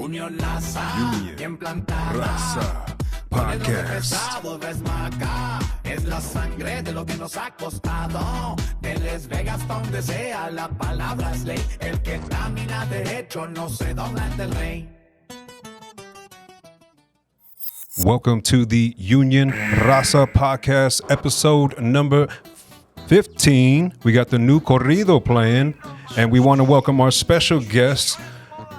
Junior Raza, bien plantada. Raza Podcast. Es la sangre de lo que nos ha costado. De Las Vegas pa' donde sea, la palabra es ley. El que camina derecho no se dobla ante el rey. Welcome to the Union Raza Podcast, episode number 15. We got the new corrido playing, and we want to welcome our special guest.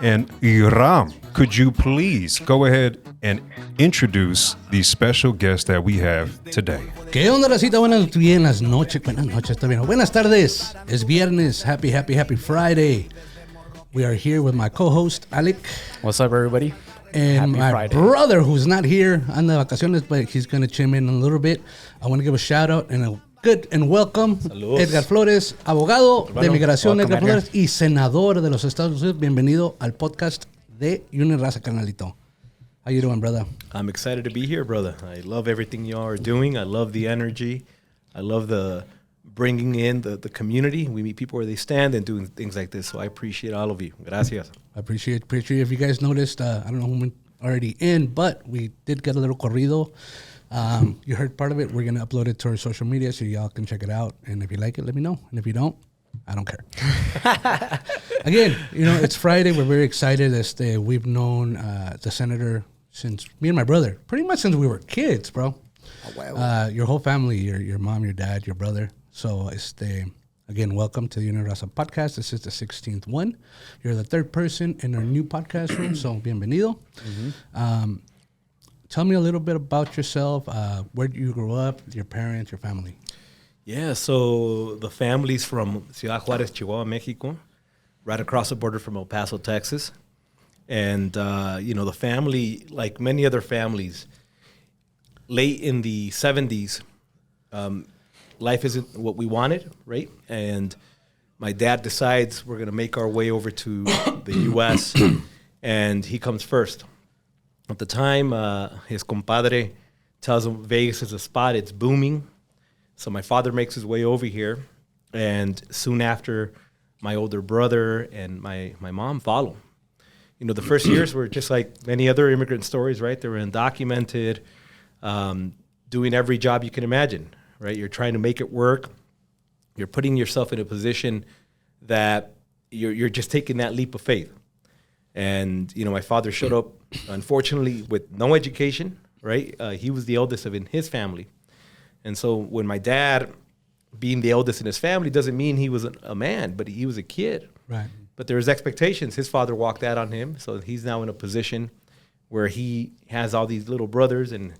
And Iram, could you please go ahead and introduce the special guest that we have today? ¿Qué onda, Racita? Buenas noches, está bien. Buenas tardes. Es viernes. Happy Friday. We are here with my co-host, Alec. What's up, everybody? And Happy my Friday. brother, who's not here on the vacaciones, but he's going to chime in a little bit. I want to give a shout out and a good and welcome Saludos. Edgar Flores, abogado de migración, welcome, Edgar Edgar. Flores, y senador de los Estados Unidos. Bienvenido al podcast de Union Raza, carnalito. How you doing, brother? I'm excited to be here, brother. I love everything y'all are doing. I love the energy. I love the bringing in the community. We meet people where they stand and doing things like this. So I appreciate all of you. Gracias. I appreciate if you guys noticed, I don't know who went already in, but we did get a little corrido. You heard part of it. We're going to upload it to our social media so y'all can check it out. And if you like it, let me know. And if you don't, I don't care. Again, it's Friday. We're very excited. We've known the senator since me and my brother, pretty much since we were kids, bro. Oh, wow. Your whole family, your mom, your dad, your brother. So, again, welcome to the Union Raza Podcast. This is the 16th one. You're the third person in our new podcast room, so bienvenido. Mm-hmm. Tell me a little bit about yourself, where you grew up, your parents, your family. Yeah, so the family's from Ciudad Juárez, Chihuahua, Mexico, right across the border from El Paso, Texas. And, the family, like many other families, late in the 70s, life isn't what we wanted, right? And my dad decides we're going to make our way over to the U.S., and he comes first. At the time, his compadre tells him Vegas is a spot, it's booming. So my father makes his way over here, and soon after, my older brother and my mom follow. The first years were just like many other immigrant stories, right? They were undocumented, doing every job you can imagine, right? You're trying to make it work. You're putting yourself in a position that you're just taking that leap of faith. And, my father showed up, unfortunately, with no education, right? He was the eldest in his family. And so when my dad, being the eldest in his family, doesn't mean he was a man, but he was a kid. Right. But there was expectations. His father walked out on him, so he's now in a position where he has all these little brothers and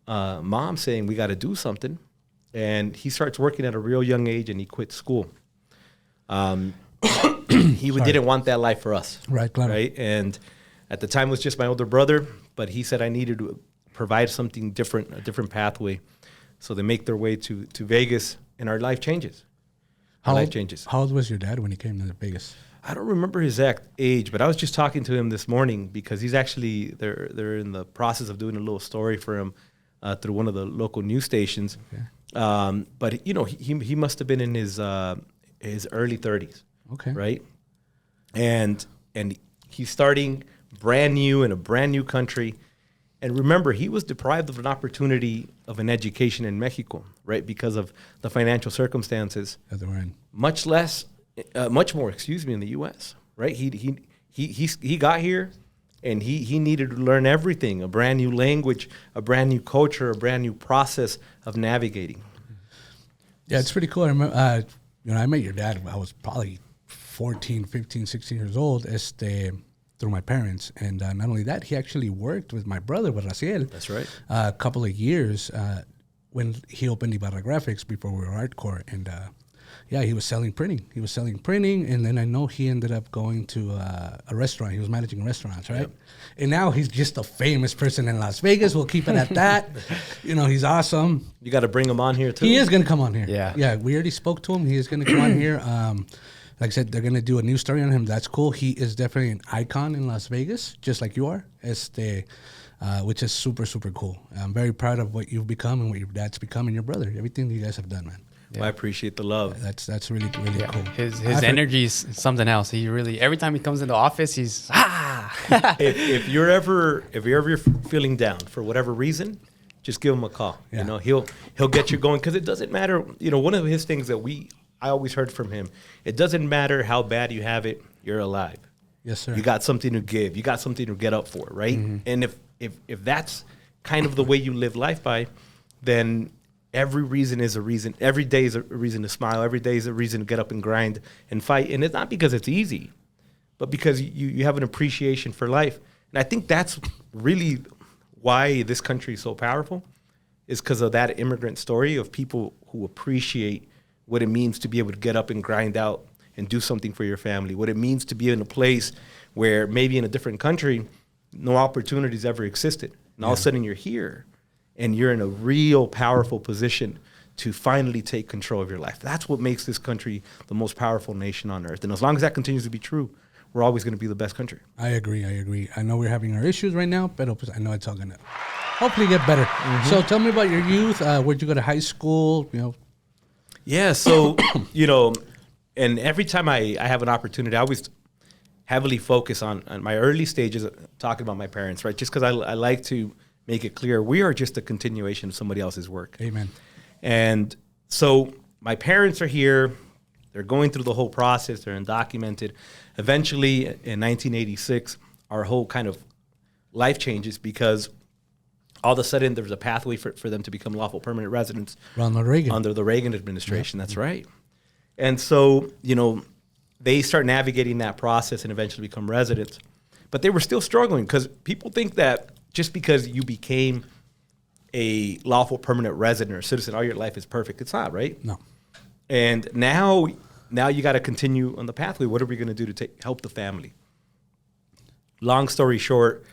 mom saying, we got to do something. And he starts working at a real young age, and he quit school. He didn't want that life for us. Right, claro. Right? And at the time, it was just my older brother, but he said I needed to provide something different, a different pathway. So they make their way to Vegas, and our life changes. How old was your dad when he came to Vegas? I don't remember his exact age, but I was just talking to him this morning because he's actually, they're in the process of doing a little story for him through one of the local news stations. Okay. But, he must have been in his early 30s. Okay. Right? And he's starting brand new in a brand new country. And remember, he was deprived of an opportunity of an education in Mexico, right? Because of the financial circumstances. That they were in. Much more, in the U.S., right? He got here, and he needed to learn everything, a brand new language, a brand new culture, a brand new process of navigating. Yeah, it's pretty cool. I remember, I met your dad. I was probably 14, 15, 16 years old through my parents. And not only that, he actually worked with my brother, with Raziel. That's right. A couple of years when he opened Ibarra Graphics before we were Artkore. And he was selling printing. And then I know he ended up going to a restaurant. He was managing restaurants, right? Yep. And now he's just a famous person in Las Vegas. We'll keep it at that. He's awesome. You got to bring him on here, too. He is going to come on here. Yeah. Yeah, we already spoke to him. He is going to come on here. Like I said, they're going to do a new story on him. That's cool. He is definitely an icon in Las Vegas, just like you are, which is super, super cool. I'm very proud of what you've become and what your dad's become and your brother, everything you guys have done, man. Well, I appreciate the love. That's really cool. His energy is something else. He really, every time he comes into the office, he's if you're ever feeling down for whatever reason, just give him a call. Yeah. You know, he'll get you going, because it doesn't matter. You know, one of his things that I always heard from him, it doesn't matter how bad you have it, you're alive. Yes, sir. You got something to give. You got something to get up for, right? Mm-hmm. And if that's kind of the way you live life by, then every reason is a reason. Every day is a reason to smile. Every day is a reason to get up and grind and fight. And it's not because it's easy, but because you have an appreciation for life. And I think that's really why this country is so powerful, is because of that immigrant story of people who appreciate what it means to be able to get up and grind out and do something for your family, what it means to be in a place where maybe in a different country, no opportunities ever existed. And all of a sudden you're here and you're in a real powerful position to finally take control of your life. That's what makes this country the most powerful nation on earth. And as long as that continues to be true, we're always going to be the best country. I agree. I know we're having our issues right now, but I know it's all going to hopefully get better. Mm-hmm. So tell me about your youth. Where'd you go to high school? You know. Yeah, so, you know, and every time I have an opportunity, I always heavily focus on my early stages talking about my parents, right? Just because I like to make it clear we are just a continuation of somebody else's work. Amen. And so my parents are here. They're going through the whole process. They're undocumented. Eventually, in 1986, our whole kind of life changes because all of a sudden there was a pathway for them to become lawful permanent residents. Ronald Reagan. Under the Reagan administration. Yep. That's right. And so, you know, they start navigating that process and eventually become residents. But they were still struggling because people think that just because you became a lawful permanent resident or citizen, all your life is perfect. It's not, right? No. And now you got to continue on the pathway. What are we going to do to help the family? Long story short,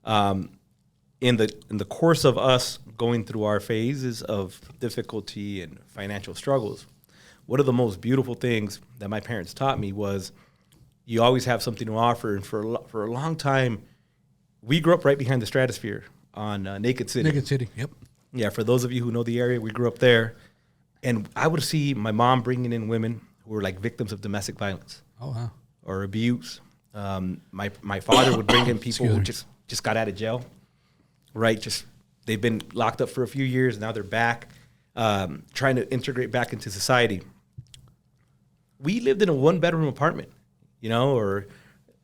in the course of us going through our phases of difficulty and financial struggles, one of the most beautiful things that my parents taught me was you always have something to offer. And for a long time, we grew up right behind the Stratosphere on Naked City. Naked City, yep. Yeah, for those of you who know the area, we grew up there. And I would see my mom bringing in women who were like victims of domestic violence. Oh, wow. Or abuse. My father would bring in people who just got out of jail, right? Just they've been locked up for a few years. Now they're back, trying to integrate back into society. We lived in a one-bedroom apartment, you know, or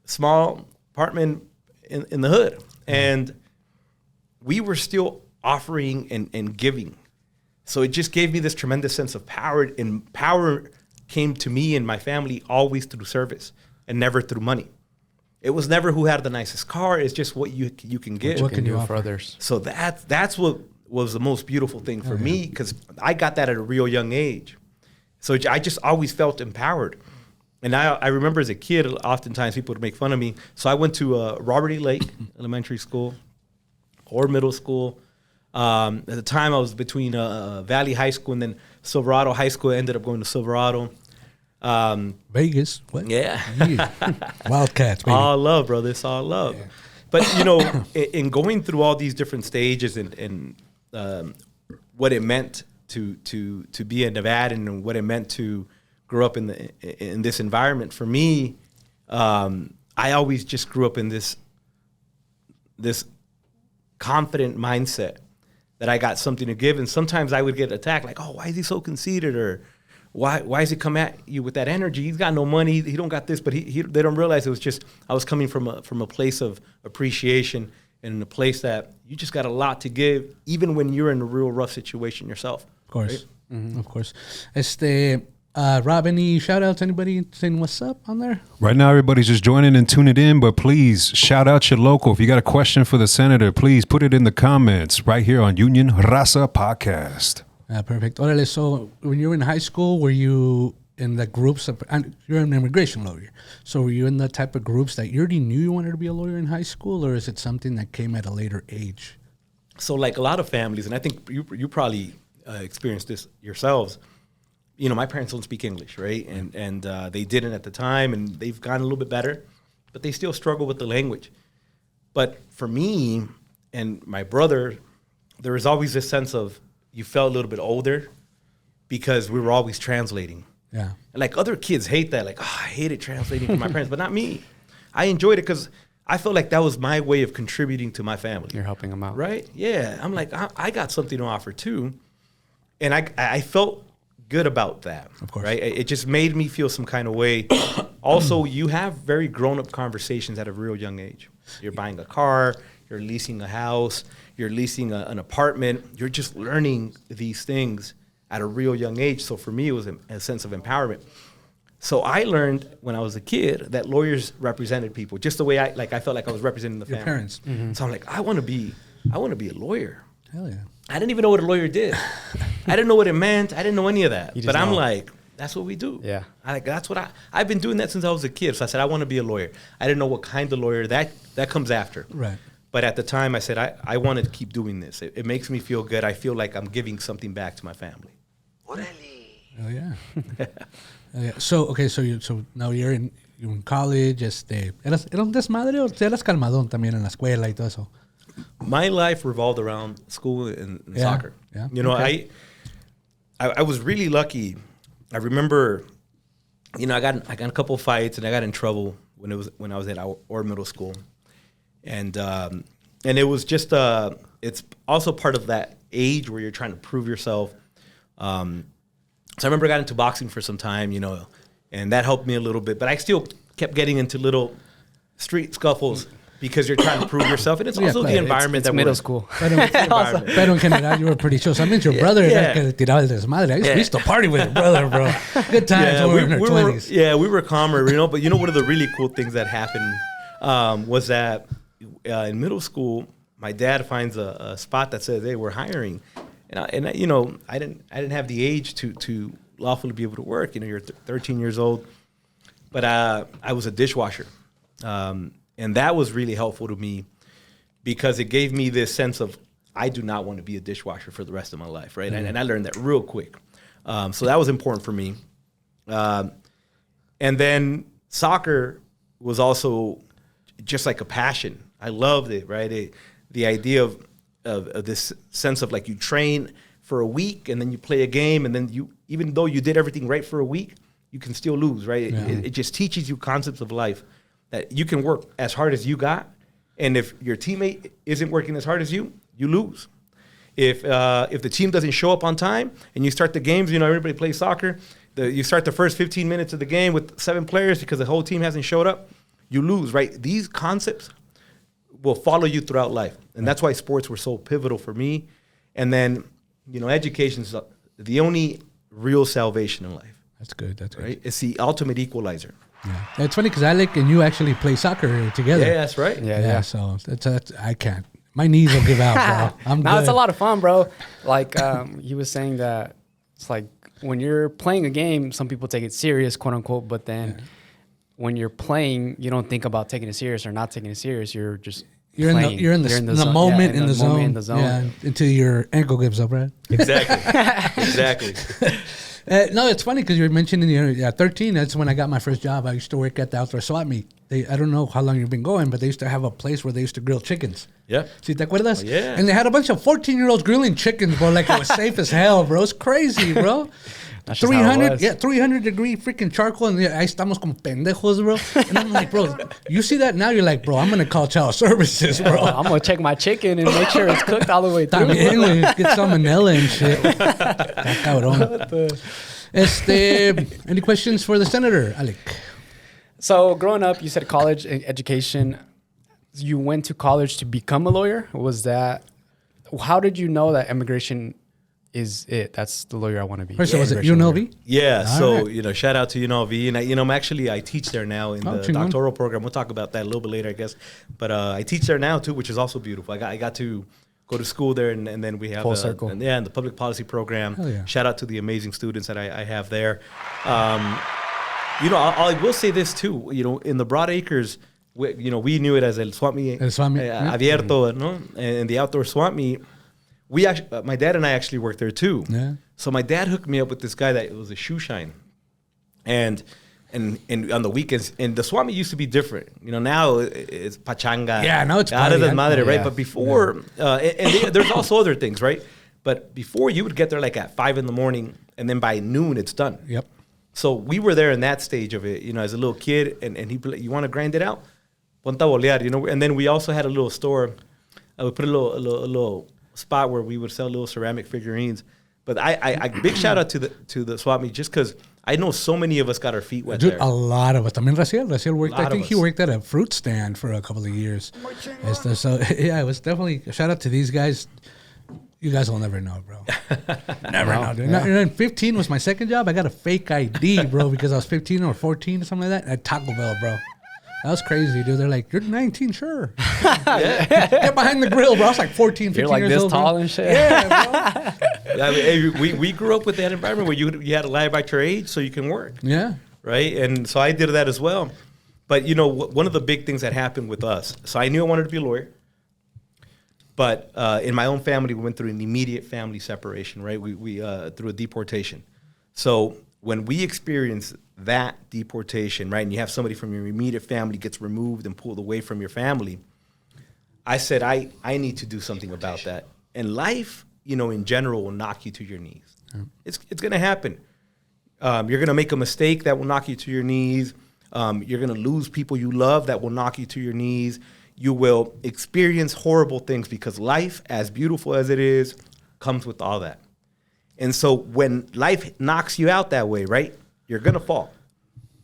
small apartment in the hood. And we were still offering and giving. So it just gave me this tremendous sense of power. And power came to me and my family always through service and never through money. It was never who had the nicest car. It's just what you can give. What can you do for others? So that's what was the most beautiful thing for me, because I got that at a real young age. So I just always felt empowered. And I remember as a kid, oftentimes people would make fun of me. So I went to Robert E. Lake Elementary School or middle school. At the time, I was between Valley High School and then Silverado High School. I ended up going to Silverado. Vegas. What? Yeah. Wildcats, baby. All love, brother. It's all love. Yeah. But, you know, in going through all these different stages and what it meant to be a Nevadan and what it meant to grow up in this environment, for me, I always just grew up in this confident mindset that I got something to give. And sometimes I would get attacked like, oh, why is he so conceited? Or why is he come at you with that energy? He's got no money. He don't got this. But they don't realize it was just I was coming from a place of appreciation and in a place that you just got a lot to give, even when you're in a real rough situation yourself. Of course. Right? Mm-hmm. Of course. Rob, any shout-outs? Anybody saying what's up on there? Right now, everybody's just joining and tuning in, but please shout out your local. If you got a question for the senator, please put it in the comments right here on Union Raza Podcast. Perfect. Orale, so when you were in high school, were you in the groups and you're an immigration lawyer, so were you in the type of groups that you already knew you wanted to be a lawyer in high school, or is it something that came at a later age? So like a lot of families, and I think you probably experienced this yourselves, you know, my parents don't speak English, right? And they didn't at the time, and they've gotten a little bit better, but they still struggle with the language. But for me and my brother, there was always this sense of you felt a little bit older, because we were always translating. Yeah. Like other kids hate that. Like, I hated translating for my parents, but not me. I enjoyed it because I felt like that was my way of contributing to my family. You're helping them out. Right? Yeah. I'm like, I got something to offer too. And I felt good about that. Of course. Right? It just made me feel some kind of way. Also, you have very grown-up conversations at a real young age. You're buying a car, you're leasing a house, you're leasing an apartment. You're just learning these things at a real young age. So for me, it was a sense of empowerment. So I learned when I was a kid that lawyers represented people just the way I felt like I was representing the Your family. parents. Mm-hmm. So I'm like, I want to be a lawyer. Hell yeah. I didn't even know what a lawyer did. I didn't know what it meant. I didn't know any of that. You But just I'm know. like, that's what we do. Yeah. That's what I've been doing that since I was a kid. So I said, I want to be a lawyer. I didn't know what kind of lawyer. That comes after. Right. But at the time, I said, I wanted to keep doing this. It makes me feel good. I feel like I'm giving something back to my family. Oh yeah. Yeah. So now you're in college. ¿Eras un desmadre o eras calmadón también en la escuela y todo eso? My life revolved around school and soccer. Yeah. You know, Okay. I was really lucky. I remember, you know, I got in a couple fights and I got in trouble when I was at our middle school. And it was just it's also part of that age where you're trying to prove yourself. So I remember I got into boxing for some time, you know, and that helped me a little bit. But I still kept getting into little street scuffles because you're trying to prove yourself, and it's Yeah, also the it's environment It's that middle we're school. Pero en general, you were pretty chill. So I mean, your brother era el que tiraba el desmadre. We used to party with your brother, bro. Good times when we were in our 20s. We were calmer, you know. But you know, one of the really cool things that happened was that in middle school, my dad finds a spot that says, "Hey, we're hiring," and I, you know, I didn't have the age to lawfully be able to work. You know, you're 13 years old, but I was a dishwasher, and that was really helpful to me because it gave me this sense of I do not want to be a dishwasher for the rest of my life, right? Mm-hmm. And I learned that real quick, so that was important for me. And then soccer was also just like a passion. I loved it, right? The idea of this sense of like you train for a week and then you play a game and then you, even though you did everything right for a week, you can still lose, right? Yeah. It just teaches you concepts of life that you can work as hard as you got. And if your teammate isn't working as hard as you lose. If the team doesn't show up on time and you start the games, you know, everybody plays soccer, you start the first 15 minutes of the game with 7 players because the whole team hasn't showed up, you lose, right? These concepts will follow you throughout life. And that's why sports were so pivotal for me. And then, you know, education is the only real salvation in life. That's good. That's good. Right? It's the ultimate equalizer. Yeah. It's funny because Alec and you actually play soccer together. Yeah, that's right. Yeah. So that's I can't. My knees will give out, bro. I'm No, good. it's a lot of fun, bro. Like he was saying that it's like when you're playing a game, some people take it serious, quote unquote, but then when you're playing, you don't think about taking it serious or not taking it serious. You're just You're playing. in the zone. moment, Yeah, in the zone. in the zone. Yeah, until your ankle gives up, right? Exactly. Exactly. No, it's funny because you're mentioning you're 13. That's when I got my first job. I used to work at the outdoor swap meet. I don't know how long you've been going, but they used to have a place where they used to grill chickens. Yeah. ¿Sí te acuerdas? Oh, yeah. And they had a bunch of 14-year-olds grilling chickens, bro, like it was safe as hell, bro. It's crazy, bro. That's just how it was. 300-degree freaking charcoal, and ahí estamos como pendejos, bro. And I'm like, bro, you see that now? You're like, bro, I'm gonna call child services, bro. I'm gonna check my chicken and make sure it's cooked all the way through. También, güey, get salmonella and shit. Está cabrón. Any questions for the senator, Alec? So growing up, you said college education. You went to college to become a lawyer. Was that? How did you know that immigration is it? That's the lawyer I want to be. First, was it Immigration lawyer. UNLV? Yeah, All so, right. you know, shout out to UNLV. And, I teach there now in the chingon. doctoral program. We'll talk about that a little bit later, I guess. But I teach there now, too, which is also beautiful. I got to go to school there, and then we have Full circle. And the public policy program. Hell yeah. Shout out to the amazing students that I have there. You know, I will say this, too. You know, in the Broad Acres, we knew it as El Swap Meet. El Swap Meet, yeah. Abierto, no? And the outdoor swap meet. We actually, my dad and I actually worked there too. Yeah. So my dad hooked me up with this guy that was a shoe shine, and on the weekends, and the swap meet used to be different. You know, now it's pachanga. Yeah, now it's out of party. the madre, right? Yeah. But before, there's also other things, right? But before, you would get there like at 5 a.m, and then by noon it's done. Yep. So we were there in that stage of it, as a little kid, and he'd be like, "You want to grind it out? Ponte a bolear," And then we also had a little store. We put a little spot where we would sell little ceramic figurines. But I big shout out to the swap meet, just because I know so many of us got our feet wet. Dude, there. a lot of us. I mean, Raciel worked. I think he us. worked at a fruit stand for a couple of years. So yeah, it was definitely a shout out to these guys. You guys will never know, bro. Never know, dude. And then 15 was my second job. I got a fake ID, bro, because I was 15 or 14 or something like that at Taco Bell, bro. That was crazy, dude. They're like, "You're 19, sure." Get behind the grill, bro. I was like 14, 15 You're like years this old, tall bro. and shit. Yeah, bro. I mean, we grew up with that environment where you had to lie about your age so you can work. Yeah. Right? And so I did that as well. But, one of the big things that happened with us, so I knew I wanted to be a lawyer. But in my own family, we went through an immediate family separation, right? We through a deportation. So when we experienced that deportation, right, and you have somebody from your immediate family gets removed and pulled away from your family, I said, I need to do something about that. And life, in general, will knock you to your knees. Yeah. It's going to happen. You're going to make a mistake that will knock you to your knees. You're going to lose people you love that will knock you to your knees. You will experience horrible things because life, as beautiful as it is, comes with all that. And so when life knocks you out that way, right, you're going to fall.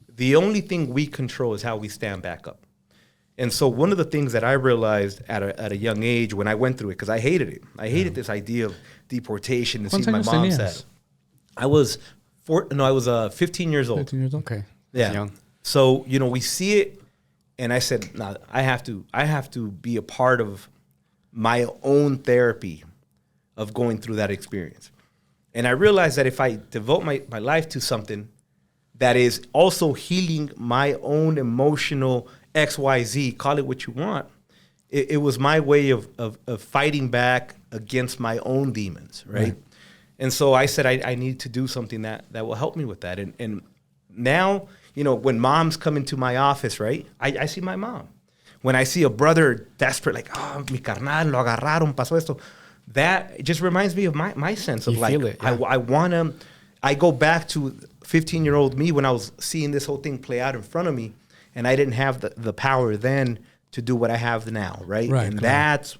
The only thing we control is how we stand back up. And so one of the things that I realized at a young age when I went through it, because I hated it. I hated this idea of deportation and seeing my mom sad. I was 15 years old. 15 years old? Okay. Yeah. That's young. So, we see it, and I said, "No, I have to be a part of my own therapy of going through that experience." And I realized that if I devote my life to something that is also healing my own emotional XYZ, call it what you want, it was my way of fighting back against my own demons, right? And so I said, I need to do something that will help me with that. And now, when moms come into my office, right, I see my mom. When I see a brother desperate, like, "Oh, mi carnal, lo agarraron, pasó esto," that just reminds me of my sense of, you like, feel it, yeah. I go back to 15-year-old me when I was seeing this whole thing play out in front of me, and I didn't have the power then to do what I have now, right? And that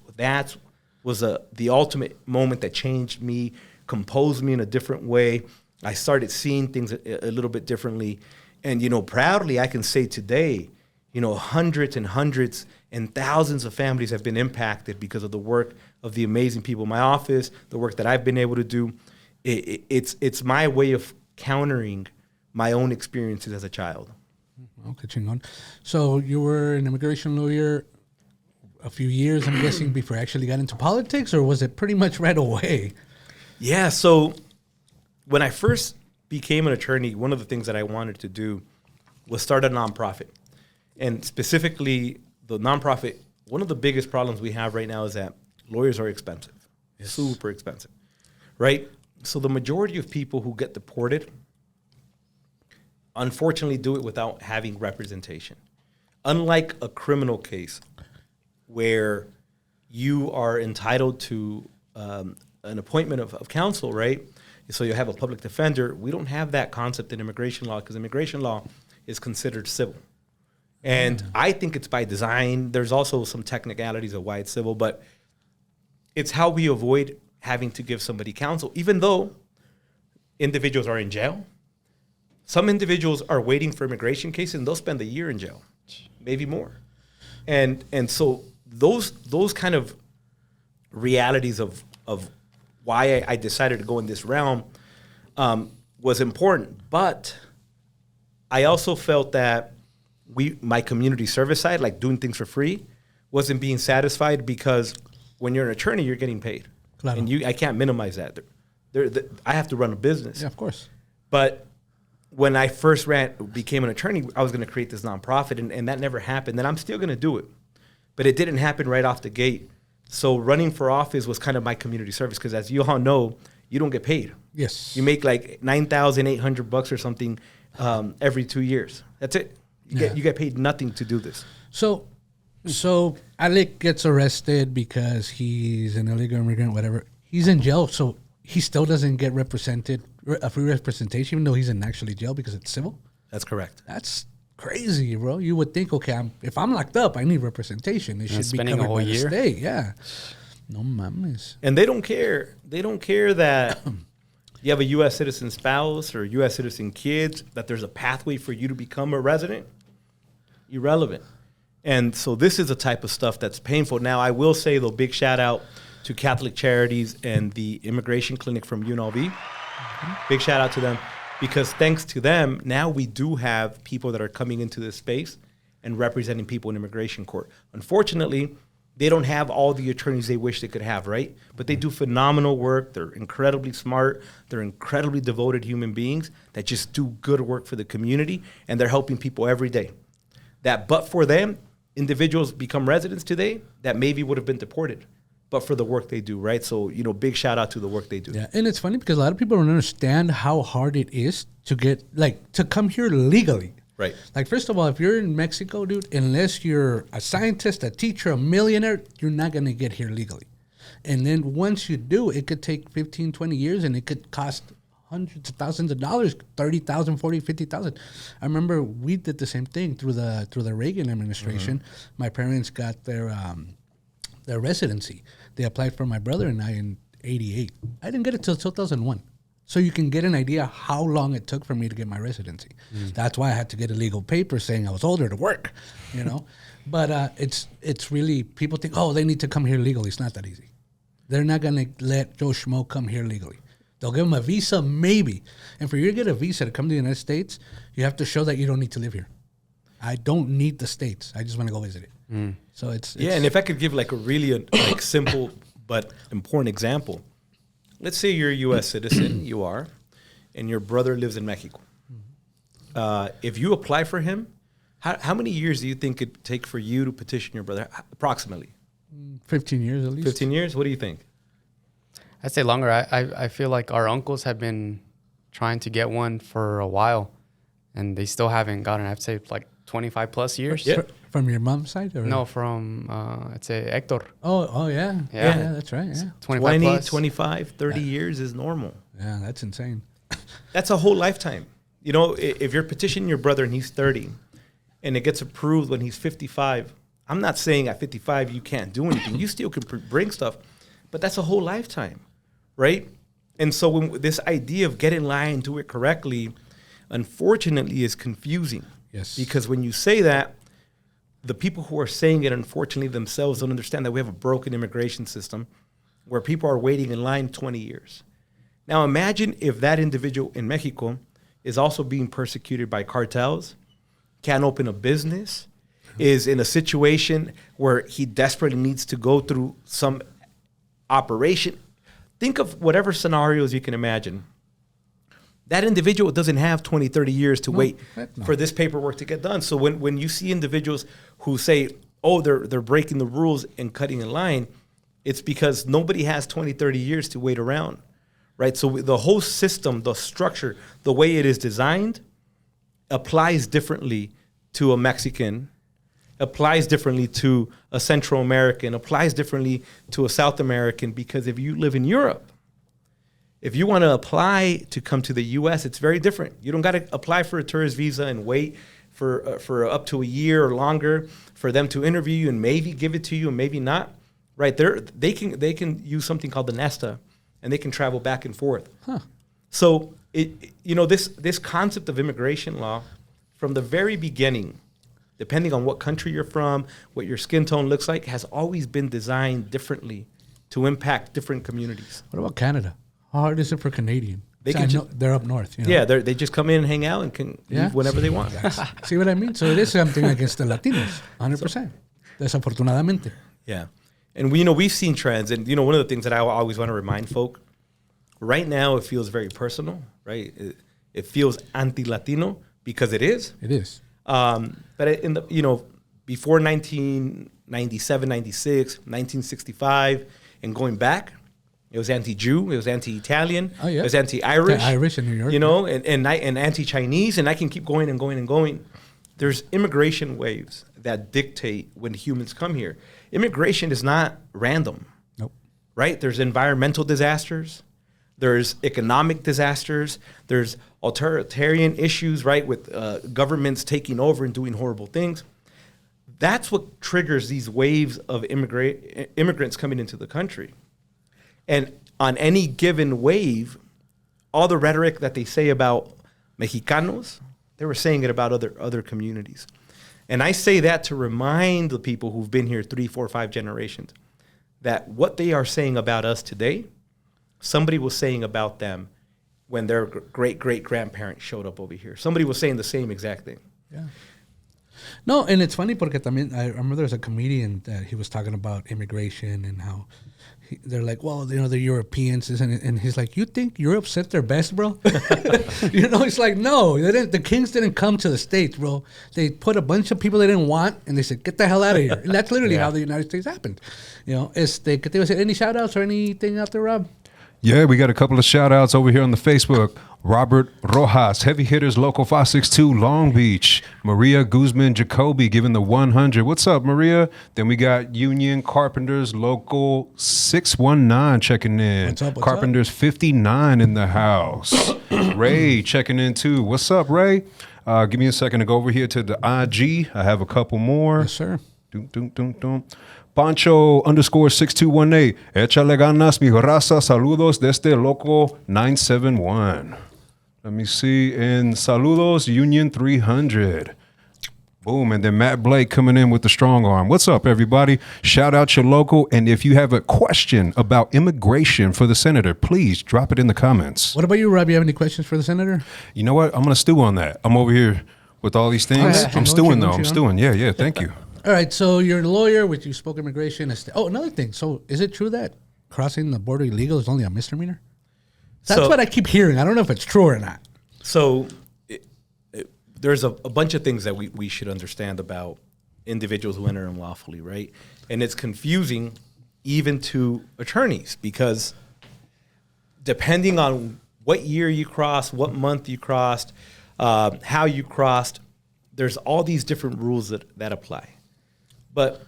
was the ultimate moment that changed me, composed me in a different way. I started seeing things a little bit differently. And, proudly I can say today, hundreds and hundreds and thousands of families have been impacted because of the work of the amazing people in my office, the work that I've been able to do. It's my way of countering my own experiences as a child. Okay, chingon. So you were an immigration lawyer a few years, I'm guessing, before you actually got into politics, or was it pretty much right away? Yeah, so when I first became an attorney, one of the things that I wanted to do was start a nonprofit. And specifically, the nonprofit, one of the biggest problems we have right now is that lawyers are expensive, super expensive, right? So the majority of people who get deported, unfortunately, do it without having representation. Unlike a criminal case where you are entitled to an appointment of counsel, right? So you have a public defender. We don't have that concept in immigration law because immigration law is considered civil. And I think it's by design. There's also some technicalities of why it's civil, but it's how we avoid having to give somebody counsel, even though individuals are in jail. Some individuals are waiting for immigration cases, and they'll spend a year in jail, maybe more. And so those kind of realities of why I decided to go in this realm was important. But I also felt that my community service side, like doing things for free, wasn't being satisfied because when you're an attorney, you're getting paid. Claro. And I can't minimize that. I have to run a business. Yeah, of course. But when I first became an attorney, I was going to create this nonprofit, and that never happened. And I'm still going to do it. But it didn't happen right off the gate. So running for office was kind of my community service because, as you all know, you don't get paid. Yes. You make like $9,800 or something every 2 years. That's it. You get paid nothing to do this. So Alec gets arrested because he's an illegal immigrant, whatever. He's in jail, so he still doesn't get represented a free representation, even though he's in actually jail because it's civil. That's correct. That's crazy, bro. You would think, okay, if I'm locked up, I need representation. It should be spending covered a whole by the year? state. Yeah. No mames. And they don't care. They don't care that you have a U.S. citizen spouse or U.S. citizen kids, that there's a pathway for you to become a resident. Irrelevant. And so this is a type of stuff that's painful. Now, I will say, though, big shout out to Catholic Charities and the Immigration Clinic from UNLV. Big shout out to them, because thanks to them, now we do have people that are coming into this space and representing people in immigration court. Unfortunately, they don't have all the attorneys they wish they could have, right? But they do phenomenal work. They're incredibly smart. They're incredibly devoted human beings that just do good work for the community, and they're helping people every day. That but for them, individuals become residents today that maybe would have been deported, but for the work they do, right? So, big shout out to the work they do. Yeah, and it's funny because a lot of people don't understand how hard it is to get, to come here legally. Right. Like, first of all, if you're in Mexico, dude, unless you're a scientist, a teacher, a millionaire, you're not going to get here legally. And then once you do, it could take 15, 20 years, and it could cost hundreds of thousands of dollars, 30,000, 40, 50,000. I remember we did the same thing through the Reagan administration. Mm-hmm. My parents got their residency. They applied for my brother and I in 88. I didn't get it till 2001. So you can get an idea how long it took for me to get my residency. That's why I had to get a legal paper saying I was older to work, But it's really, people think, oh, they need to come here legally. It's not that easy. They're not going to let Joe Schmo come here legally. They'll give them a visa, maybe. And for you to get a visa to come to the United States, you have to show that you don't need to live here. I don't need the States. I just want to go visit it. So it's and if I could give like a really simple but important example. Let's say you're a U.S. citizen, you are, and your brother lives in Mexico. If you apply for him, how many years do you think it'd take for you to petition your brother? Approximately. 15 years at least. 15 years? What do you think? I'd say longer. I feel like our uncles have been trying to get one for a while, and they still haven't gotten it. I'd say like 25 plus years. Yeah. From your mom's side? Or? No, from, I'd say Edgar. Oh, yeah. Yeah, that's right. Yeah. 25 plus. 25, 30 years is normal. Yeah, that's insane. That's a whole lifetime. If you're petitioning your brother and he's 30 and it gets approved when he's 55, I'm not saying at 55 you can't do anything. You still can bring stuff, but that's a whole lifetime, right? And so when this idea of get in line, do it correctly, unfortunately is confusing. Yes. Because when you say that, the people who are saying it, unfortunately, themselves don't understand that we have a broken immigration system where people are waiting in line 20 years. Now, imagine if that individual in Mexico is also being persecuted by cartels, can't open a business, is in a situation where he desperately needs to go through some operation. Think of whatever scenarios you can imagine. That individual doesn't have 20, 30 years to wait for this paperwork to get done. So when you see individuals who say, oh, they're breaking the rules and cutting in line, it's because nobody has 20, 30 years to wait around, right? So the whole system, the structure, the way it is designed applies differently to a Mexican, applies differently to a Central American, applies differently to a South American, because if you live in Europe, if you want to apply to come to the U.S., it's very different. You don't got to apply for a tourist visa and wait for up to a year or longer for them to interview you and maybe give it to you and maybe not. Right there, they can use something called the Nesta, and they can travel back and forth. So this concept of immigration law, from the very beginning, depending on what country you're from, what your skin tone looks like, has always been designed differently to impact different communities. What about Canada? How hard is it for Canadian? They're up north. Yeah, they just come in and hang out and can leave whenever they want. See what I mean? So it is something against the Latinos, 100%. Desafortunadamente. Yeah. And we've seen trends. And, one of the things that I always want to remind folk, right now it feels very personal, right? It feels anti-Latino because it is. It is. But in the, before 1997, 96, 1965, and going back, it was anti-Jew, it was anti-Italian, it was anti-Irish. Irish in New York. And anti-Chinese, and I can keep going and going and going. There's immigration waves that dictate when humans come here. Immigration is not random. Nope. Right? There's environmental disasters. There's economic disasters. There's authoritarian issues, right, with governments taking over and doing horrible things. That's what triggers these waves of immigrants coming into the country. And on any given wave, all the rhetoric that they say about Mexicanos, they were saying it about other communities. And I say that to remind the people who've been here 3, 4, 5 generations that what they are saying about us today, somebody was saying about them when their great-great-grandparents showed up over here. Somebody was saying the same exact thing. Yeah. No, and it's funny porque también, I remember there was a comedian that he was talking about immigration and how they're like, well, you know, the Europeans, and he's like, you think Europe sent their best, bro? You know, it's like, no, the kings didn't come to the States, bro. They put a bunch of people they didn't want, and they said, get the hell out of here. And that's literally how the United States happened. You know, ¿qué te iba a decir? Any shout-outs or anything out there, Rob? Yeah, we got a couple of shout-outs over here on the Facebook. Robert Rojas, Heavy Hitters Local 562, Long Beach. Maria Guzman Jacoby giving the 100. What's up, Maria? Then we got Union Carpenters Local 619 checking in. What's up? Carpenters 59 in the house. Ray checking in too. What's up, Ray? Give me a second to go over here to the IG. I have a couple more. Yes, sir. Pancho _6218. Échale ganas, mi raza. Saludos desde Loco 971. Let me see. And saludos, Union 300. Boom. And then Matt Blake coming in with the strong arm. What's up, everybody? Shout out your local. And if you have a question about immigration for the senator, please drop it in the comments. What about you, Rob? You have any questions for the senator? You know what? I'm going to stew on that. I'm over here with all these things. I'm stewing, though. I'm stewing. Yeah. Thank you. All right, so you're a lawyer, which you spoke immigration. Oh, another thing. So is it true that crossing the border illegal is only a misdemeanor? That's what I keep hearing. I don't know if it's true or not. So there's a bunch of things that we should understand about individuals who enter unlawfully, right? And it's confusing even to attorneys because depending on what year you crossed, what month you crossed, how you crossed, there's all these different rules that apply. But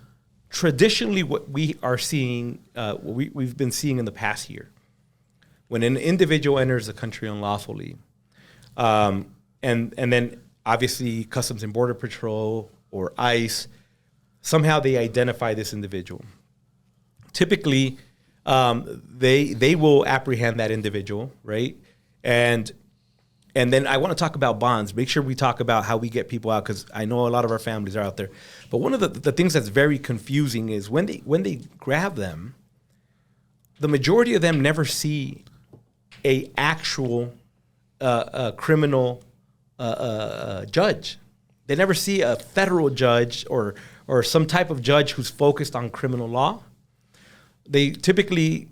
traditionally, what we are seeing, we've been seeing in the past year, when an individual enters the country unlawfully, and then obviously Customs and Border Patrol or ICE, somehow they identify this individual. Typically, they will apprehend that individual, right? And then I want to talk about bonds. Make sure we talk about how we get people out because I know a lot of our families are out there. But one of the things that's very confusing is when they grab them, the majority of them never see a actual criminal judge. They never see a federal judge or some type of judge who's focused on criminal law. They typically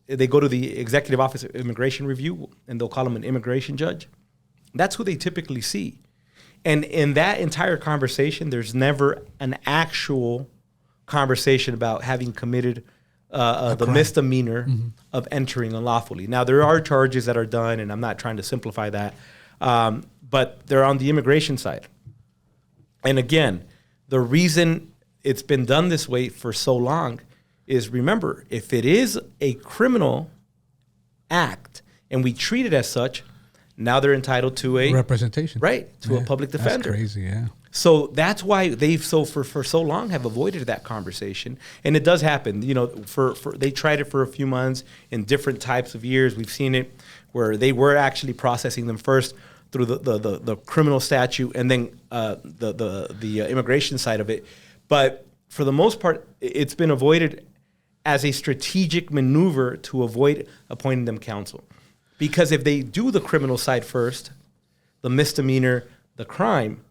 they go to the Executive Office of Immigration Review, and they'll call them an immigration judge. That's who they typically see. And in that entire conversation, there's never an actual conversation about having committed the misdemeanor of entering unlawfully. Now, there are charges that are done, and I'm not trying to simplify that, but they're on the immigration side. And again, the reason it's been done this way for so long is, remember, if it is a criminal act and we treat it as such, now they're entitled to a representation, right? To a public defender. That's crazy, yeah. So that's why they've for so long have avoided that conversation, and it does happen. You know, for they tried it for a few months in different types of years. We've seen it where they were actually processing them first through the criminal statute and then the immigration side of it. But for the most part, it's been avoided as a strategic maneuver to avoid appointing them counsel. Because if they do the criminal side first, the misdemeanor, the crime,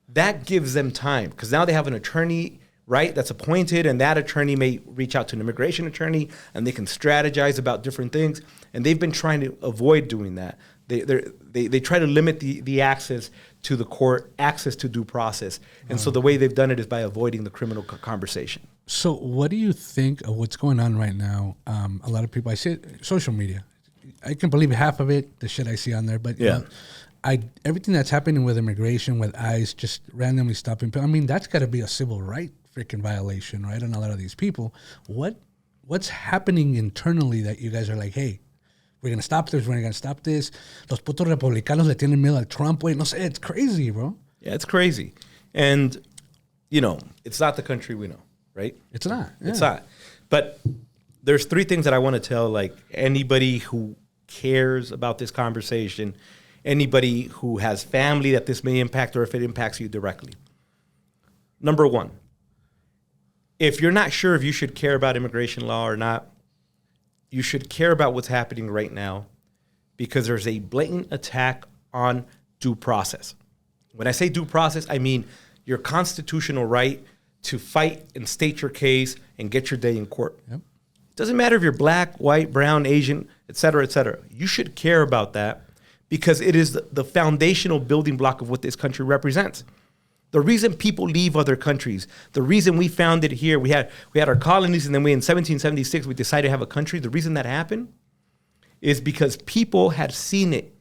that gives them time. Because now they have an attorney, right, that's appointed, and that attorney may reach out to an immigration attorney, and they can strategize about different things. And they've been trying to avoid doing that. They try to limit the access to the court, access to due process. And so the way they've done it is by avoiding the criminal conversation. So what do you think of what's going on right now? A lot of people, I see it, social media. I can believe half of it, the shit I see on there. But you know, everything that's happening with immigration, with ICE, just randomly stopping people. I mean, that's got to be a civil right freaking violation, right, on a lot of these people. What's happening internally that you guys are like, hey, we're going to stop this, we're going to stop this. Los putos republicanos le tienen miedo al Trump, güey. No sé, it's crazy, bro. Yeah, it's crazy. And, you know, it's not the country we know, right? It's not. Yeah. It's not. But there's 3 things that I want to tell, like, anybody who cares about this conversation, anybody who has family that this may impact or if it impacts you directly. Number 1, if you're not sure if you should care about immigration law or not, you should care about what's happening right now because there's a blatant attack on due process. When I say due process, I mean your constitutional right to fight and state your case and get your day in court. Yep. It doesn't matter if you're black, white, brown, Asian, et cetera, et cetera. You should care about that because it is the foundational building block of what this country represents. The reason people leave other countries, the reason we founded here, we had our colonies, and then in 1776 we decided to have a country. The reason that happened is because people had seen it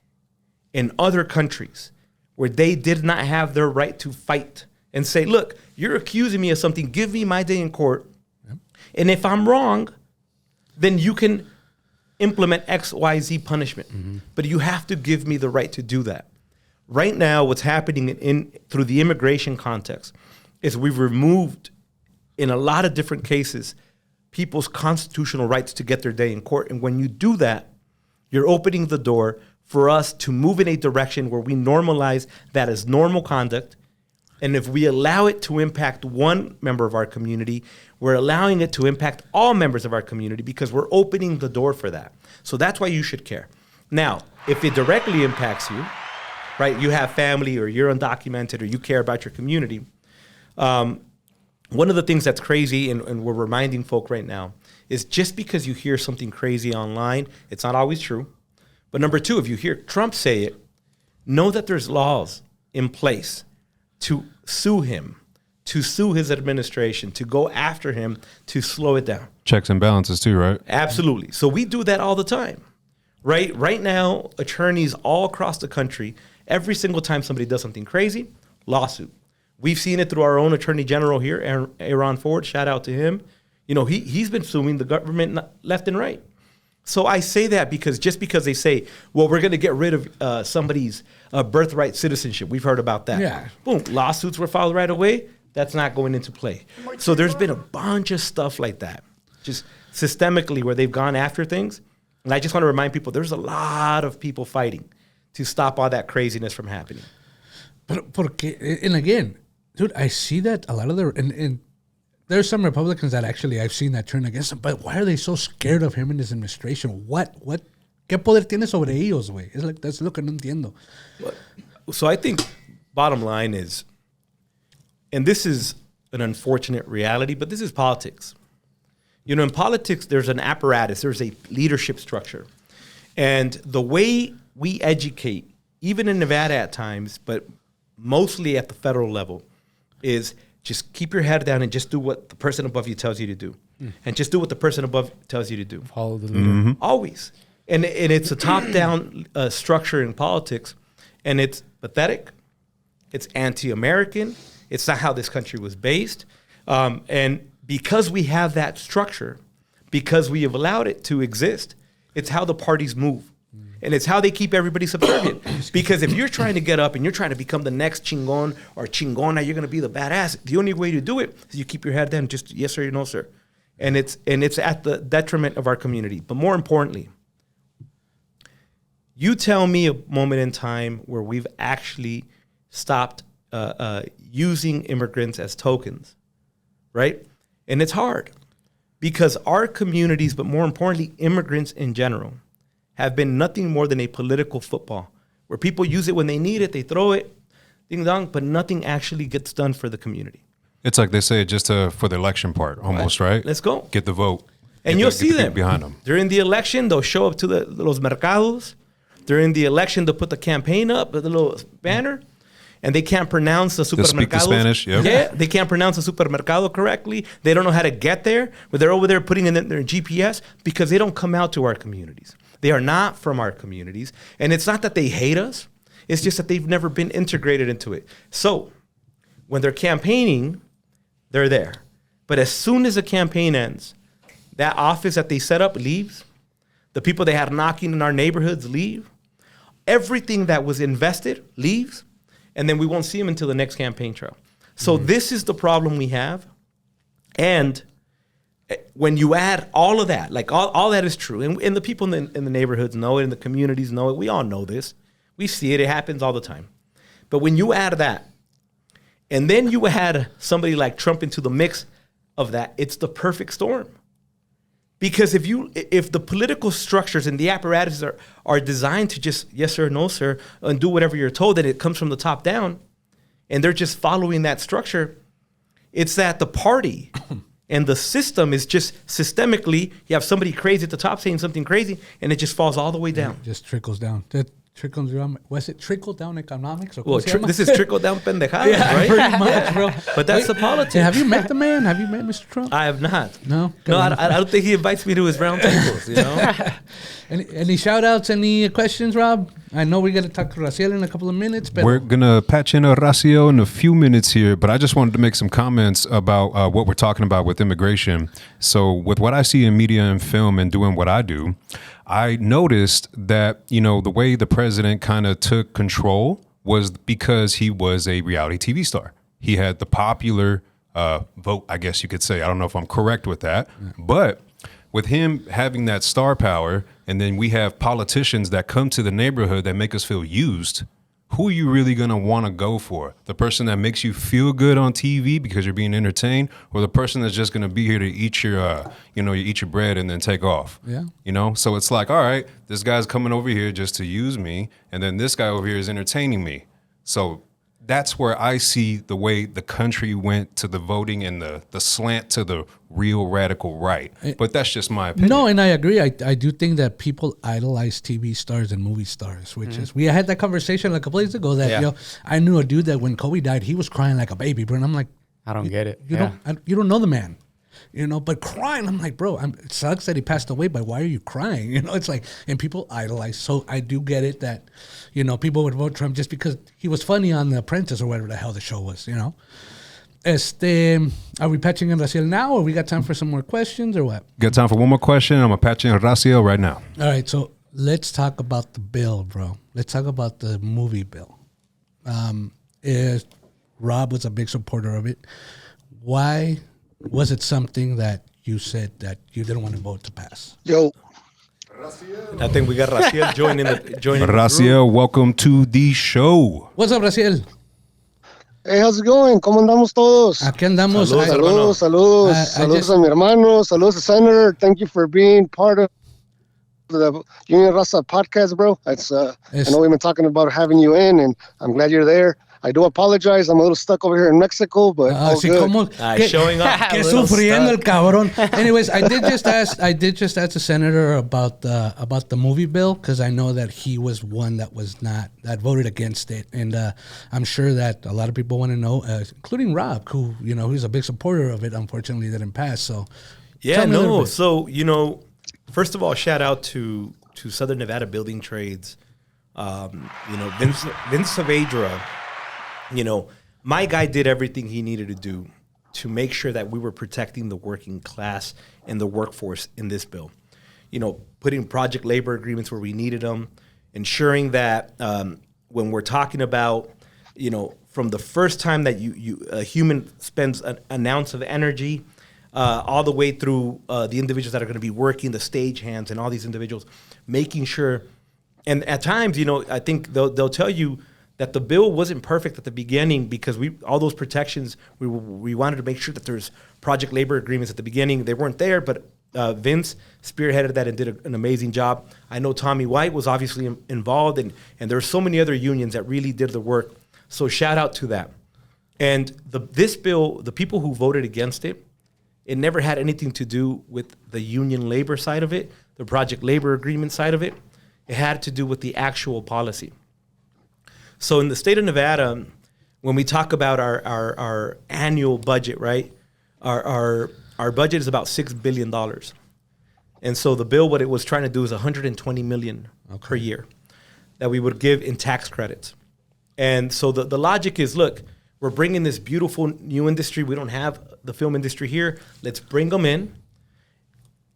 in other countries where they did not have their right to fight and say, look, you're accusing me of something, give me my day in court. Yep. And if I'm wrong, then you can implement X, Y, Z punishment. Mm-hmm. But you have to give me the right to do that. Right now, what's happening through the immigration context is we've removed, in a lot of different cases, people's constitutional rights to get their day in court. And when you do that, you're opening the door for us to move in a direction where we normalize that as normal conduct. And if we allow it to impact one member of our community, we're allowing it to impact all members of our community because we're opening the door for that. So that's why you should care. Now, if it directly impacts you, right, you have family or you're undocumented or you care about your community, one of the things that's crazy, and we're reminding folk right now, is just because you hear something crazy online, it's not always true. But number 2, if you hear Trump say it, know that there's laws in place to sue him, to sue his administration, to go after him, to slow it down. Checks and balances too, right? Absolutely. So we do that all the time, right? Right now, attorneys all across the country, every single time somebody does something crazy, lawsuit. We've seen it through our own attorney general here, Aaron Ford, shout out to him. You know, he's been suing the government left and right. So I say that because just because they say, well, we're going to get rid of somebody's birthright citizenship. We've heard about that. Yeah. Boom, lawsuits were filed right away. That's not going into play. So there's been a bunch of stuff like that, just systemically where they've gone after things. And I just want to remind people, there's a lot of people fighting to stop all that craziness from happening. And again, dude, I see that a lot of and there's some Republicans that actually I've seen that turn against him, but why are they so scared of him and his administration? ¿Qué poder tiene sobre ellos, güey? It's like, that's lo que no entiendo. So I think bottom line is, and this is an unfortunate reality, but this is politics. You know, in politics, there's an apparatus, there's a leadership structure. And the way we educate, even in Nevada at times, but mostly at the federal level, is just keep your head down and just do what the person above you tells you to do. And just do what the person above tells you to do. Follow the leader. Always. And it's a top-down structure in politics, and it's pathetic. It's anti-American. It's not how this country was based. And because we have that structure, because we have allowed it to exist, it's how the parties move. And it's how they keep everybody subservient. Because if you're trying to get up and you're trying to become the next chingon or chingona, you're going to be the badass. The only way to do it is you keep your head down, just yes sir, no sir. And it's at the detriment of our community. But more importantly, you tell me a moment in time where we've actually stopped using immigrants as tokens, right? And it's hard because our communities, but more importantly, immigrants in general, have been nothing more than a political football where people use it when they need it, they throw it, ding dong, but nothing actually gets done for the community. It's like they say just for the election part almost, right? Let's go. Get the vote. And you'll see them behind them. during the election. They'll show up to los mercados. During the election, they'll put the campaign up with a little banner, and they can't pronounce the supermercados. They speak the Spanish, yep. Yeah, they can't pronounce the supermercado correctly. They don't know how to get there, but they're over there putting in their GPS because they don't come out to our communities. They are not from our communities. And it's not that they hate us. It's just that they've never been integrated into it. So when they're campaigning, they're there. But as soon as the campaign ends, that office that they set up leaves. The people they had knocking in our neighborhoods leave. Everything that was invested leaves. And then we won't see them until the next campaign trail. So this is the problem we have. And when you add all of that, like all that is true. And the people in the neighborhoods know it, and the communities know it. We all know this. We see it. It happens all the time. But when you add that, and then you add somebody like Trump into the mix of that, it's the perfect storm. Because if the political structures and the apparatuses are designed to just yes sir, no sir, and do whatever you're told, and it comes from the top down, and they're just following that structure, it's that the party and the system is just systemically, you have somebody crazy at the top saying something crazy, and it just falls all the way down. It just trickles down. Trickle down. Was it trickle down economics? Well, this is trickle down pendejada, right? Pretty much, bro. But that's the politics. Have you met the man? Have you met Mr. Trump? I have not. No? No, I don't think he invites me to his round tables, you know? Any shout outs, any questions, Rob? I know we got to talk to Raciel in a couple of minutes. But We're going to patch in a Raciel in a few minutes here, but I just wanted to make some comments about what we're talking about with immigration. So with what I see in media and film and doing what I do, I noticed that, you know, the way the president kind of took control was because he was a reality TV star. He had the popular vote, I guess you could say. I don't know if I'm correct with that, but with him having that star power, and then we have politicians that come to the neighborhood that make us feel used, who are you really going to want to go for? The person that makes you feel good on TV because you're being entertained, or the person that's just going to be here to eat your, you eat your bread and then take off? Yeah. You know, so it's like, all right, this guy's coming over here just to use me, and then this guy over here is entertaining me. So that's where I see the way the country went to the voting and the slant to the real radical right. But that's just my opinion. No, and I agree. I do think that people idolize TV stars and movie stars, which is, we had that conversation like a couple days ago that, I knew a dude that when Kobe died, he was crying like a baby, bro. And I'm like, I don't get it. You don't know the man. But crying, I'm like, bro, it sucks that he passed away, but why are you crying? It's like, and people idolize. So I do get it that, people would vote Trump just because he was funny on The Apprentice or whatever the hell the show was, Are we patching in Raciel now, or we got time for some more questions, or what? Got time for one more question? I'm going to patch in Raciel right now. All right, so let's talk about the bill, bro. Let's talk about the movie bill. Rob was a big supporter of it. Why was it something that you said that you didn't want to vote to pass? Yo. I think we got Raciel joining Raciel, welcome to the show. What's up, Raciel? Hey, how's it going? ¿Cómo andamos todos? Aquí andamos. Saludos a mi hermano. Saludos to Senator. Thank you for being part of the Union Raza podcast, bro. I know we've been talking about having you in, and I'm glad you're there. I do apologize. I'm a little stuck over here in Mexico, but all good. Showing up. Que sufriendo el cabrón. Anyways, I did just ask the senator about the movie bill, because I know that he was one that voted against it, and I'm sure that a lot of people want to know, including Rob, who who's a big supporter of it. Unfortunately, didn't pass. So So first of all, shout out to Southern Nevada Building Trades. Vince Saavedra. My guy did everything he needed to do to make sure that we were protecting the working class and the workforce in this bill. Putting project labor agreements where we needed them, ensuring that when we're talking about, from the first time that a human spends an ounce of energy, all the way through the individuals that are going to be working, the stage hands and all these individuals, making sure, and at times, I think they'll tell you that the bill wasn't perfect at the beginning because all those protections, we wanted to make sure that there's project labor agreements at the beginning. They weren't there, but Vince spearheaded that and did an amazing job. I know Tommy White was obviously involved, and there are so many other unions that really did the work. So shout out to that. And this bill, the people who voted against it, it never had anything to do with the union labor side of it, the project labor agreement side of it. It had to do with the actual policy. So in the state of Nevada, when we talk about our annual budget, right, our budget is about $6 billion. And so the bill, what it was trying to do is $120 million per year that we would give in tax credits. And so the logic is, look, we're bringing this beautiful new industry. We don't have the film industry here. Let's bring them in.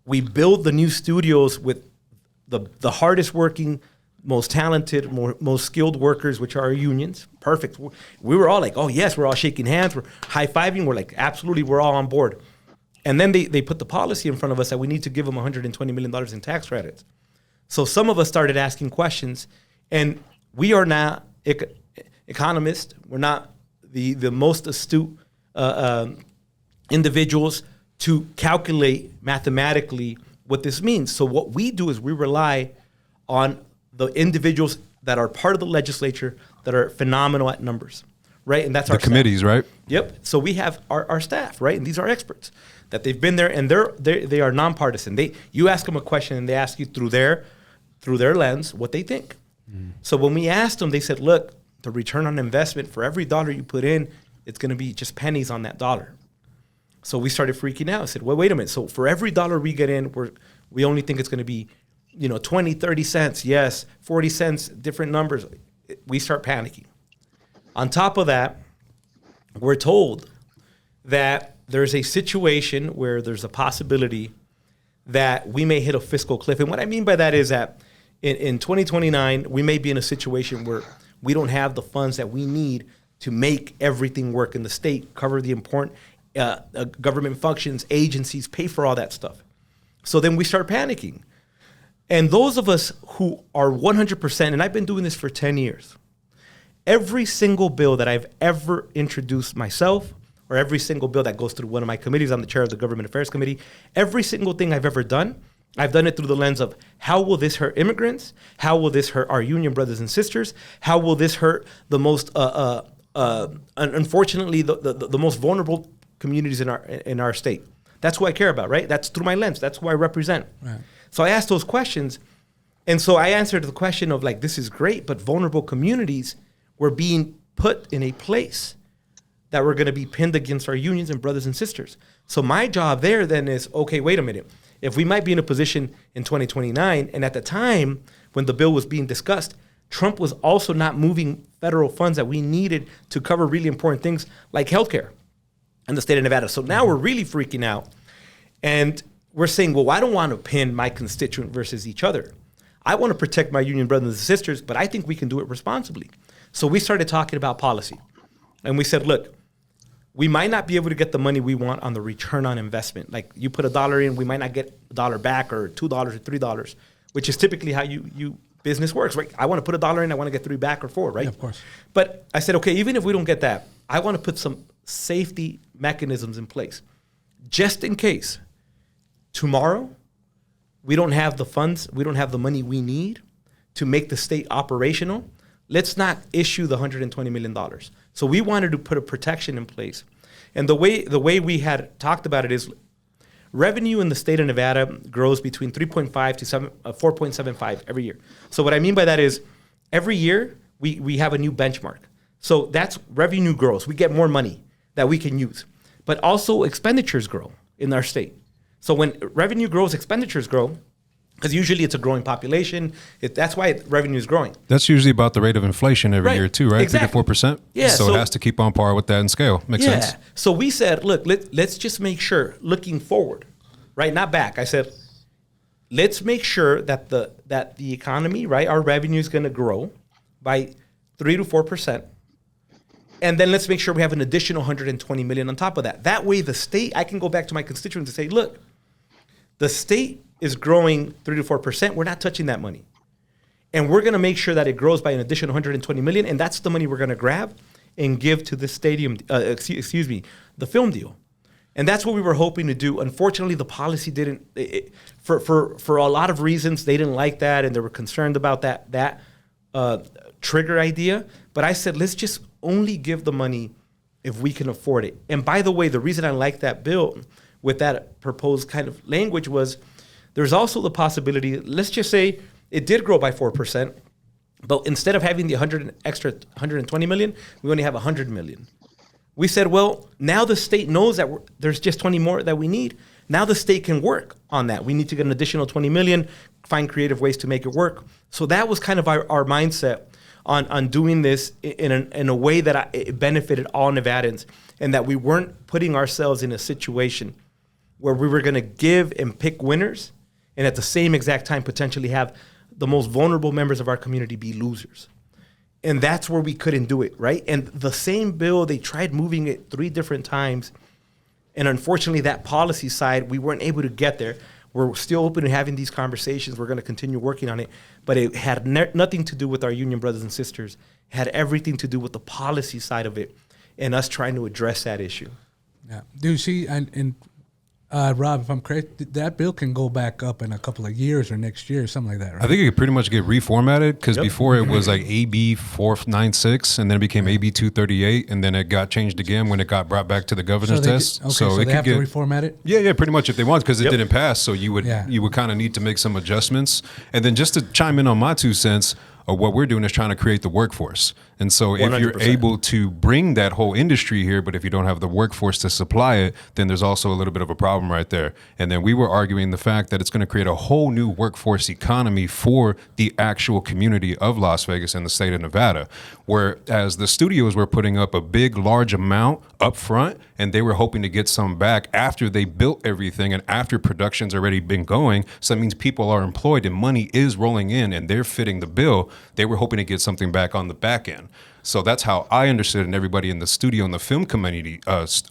We build the new studios with the hardest working, most talented, most skilled workers, which are our unions. Perfect. We were all like, oh, yes, we're all shaking hands. We're high-fiving. We're like, absolutely, we're all on board. And then they put the policy in front of us that we need to give them $120 million in tax credits. So some of us started asking questions, and we are not economists. We're not the most astute individuals to calculate mathematically what this means. So what we do is we rely on the individuals that are part of the legislature that are phenomenal at numbers, right? And that's our committees, right? Yep. So we have our staff, right? And these are experts that they've been there, and they are nonpartisan. You ask them a question, and they ask you through their lens what they think. So when we asked them, they said, look, the return on investment for every dollar you put in, it's going to be just pennies on that dollar. So we started freaking out. I said, well, wait a minute. So for every dollar we get in, we only think it's going to be, 20, 30 cents. Yes, 40 cents, different numbers. We start panicking. On top of that, we're told that there's a situation where there's a possibility that we may hit a fiscal cliff. And what I mean by that is that in 2029, we may be in a situation where we don't have the funds that we need to make everything work in the state, cover the important government functions, agencies, pay for all that stuff. So then we start panicking. And those of us who are 100%, and I've been doing this for 10 years, every single bill that I've ever introduced myself, or every single bill that goes through one of my committees, I'm the chair of the Government Affairs Committee, every single thing I've ever done, I've done it through the lens of how will this hurt immigrants? How will this hurt our union brothers and sisters? How will this hurt the most, unfortunately, the most vulnerable communities in our state? That's who I care about, right? That's through my lens. That's who I represent. Right. So I asked those questions, and so I answered the question of like, this is great, but vulnerable communities were being put in a place that we're going to be pinned against our unions and brothers and sisters. So my job there then is, okay, wait a minute. If we might be in a position in 2029, and at the time when the bill was being discussed, Trump was also not moving federal funds that we needed to cover really important things like healthcare in the state of Nevada. So now we're really freaking out. And we're saying, well, I don't want to pin my constituent versus each other. I want to protect my union brothers and sisters, but I think we can do it responsibly. So we started talking about policy. And we said, look, we might not be able to get the money we want on the return on investment. Like you put $1 in, we might not get $1 back or $2 or $3, which is typically how you business works, right? I want to put $1 in, I want to get 3 back or 4, right? Yeah, of course. But I said, okay, even if we don't get that, I want to put some safety mechanisms in place. Just in case tomorrow we don't have the funds, we don't have the money we need to make the state operational, let's not issue the $120 million. So we wanted to put a protection in place. And the way we had talked about it is revenue in the state of Nevada grows between 3.5 to 4.75 every year. So what I mean by that is every year we have a new benchmark. So that's revenue grows. We get more money that we can use. But also expenditures grow in our state. So when revenue grows, expenditures grow, because usually it's a growing population. That's why revenue is growing. That's usually about the rate of inflation every year too, right? Exactly. 3 to 4%. Yeah. So it has to keep on par with that in scale. Makes sense. So we said, look, let's just make sure, looking forward, right, not back. I said, let's make sure that the economy, right, our revenue is going to grow by 3 to 4%. And then let's make sure we have an additional $120 million on top of that. That way the state, I can go back to my constituents and say, look, the state is growing 3 to 4%. We're not touching that money. And we're going to make sure that it grows by an additional $120 million. And that's the money we're going to grab and give to the stadium, the film deal. And that's what we were hoping to do. Unfortunately, the policy didn't, for a lot of reasons, they didn't like that. And they were concerned about that trigger idea. But I said, let's just only give the money if we can afford it. And by the way, the reason I like that bill with that proposed kind of language was there's also the possibility, let's just say it did grow by 4%, but instead of having the extra $120 million, we only have $100 million. We said, well, now the state knows that there's just 20 more that we need. Now the state can work on that. We need to get an additional 20 million, find creative ways to make it work. So that was kind of our mindset on doing this in a way that it benefited all Nevadans, and that we weren't putting ourselves in a situation where we were going to give and pick winners and at the same exact time potentially have the most vulnerable members of our community be losers. And that's where we couldn't do it, right? And the same bill, they tried moving it 3 different times. And unfortunately, that policy side, we weren't able to get there. We're still open to having these conversations. We're going to continue working on it. But it had nothing to do with our union brothers and sisters. It had everything to do with the policy side of it and us trying to address that issue. Yeah. Do you see, and Rob, if I'm correct, that bill can go back up in a couple of years or next year, something like that, right? I think it could pretty much get reformatted because before it was like AB 496 and then it became AB 238 and then it got changed again when it got brought back to the governor's test. So it they have to reformat it? Yeah, pretty much if they want because it didn't pass. So you would kind of need to make some adjustments. And then just to chime in on my 2 cents, what we're doing is trying to create the workforce. And so if 100%. You're able to bring that whole industry here, but if you don't have the workforce to supply it, then there's also a little bit of a problem right there. And then we were arguing the fact that it's going to create a whole new workforce economy for the actual community of Las Vegas and the state of Nevada, whereas the studios were putting up a big, large amount up front, and they were hoping to get some back after they built everything and after production's already been going. So that means people are employed and money is rolling in and they're fitting the bill. They were hoping to get something back on the back end. So that's how I understood it, and everybody in the studio and the film community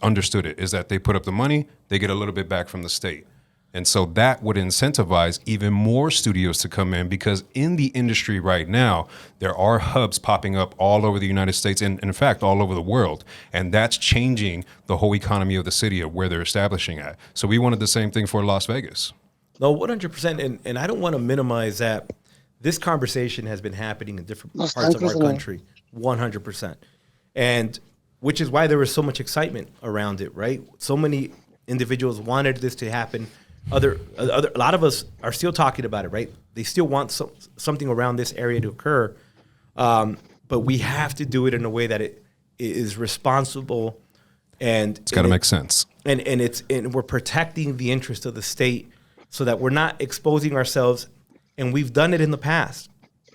understood it, is that they put up the money, they get a little bit back from the state. And so that would incentivize even more studios to come in, because in the industry right now, there are hubs popping up all over the United States and in fact, all over the world. And that's changing the whole economy of the city of where they're establishing at. So we wanted the same thing for Las Vegas. No, 100%. And I don't want to minimize that. This conversation has been happening in different parts of our country, 100%. And which is why there was so much excitement around it, right? So many individuals wanted this to happen. A lot of us are still talking about it, right? They still want something around this area to occur. But we have to do it in a way that it is responsible, and it's got to make sense. And we're protecting the interest of the state so that we're not exposing ourselves. And we've done it in the past.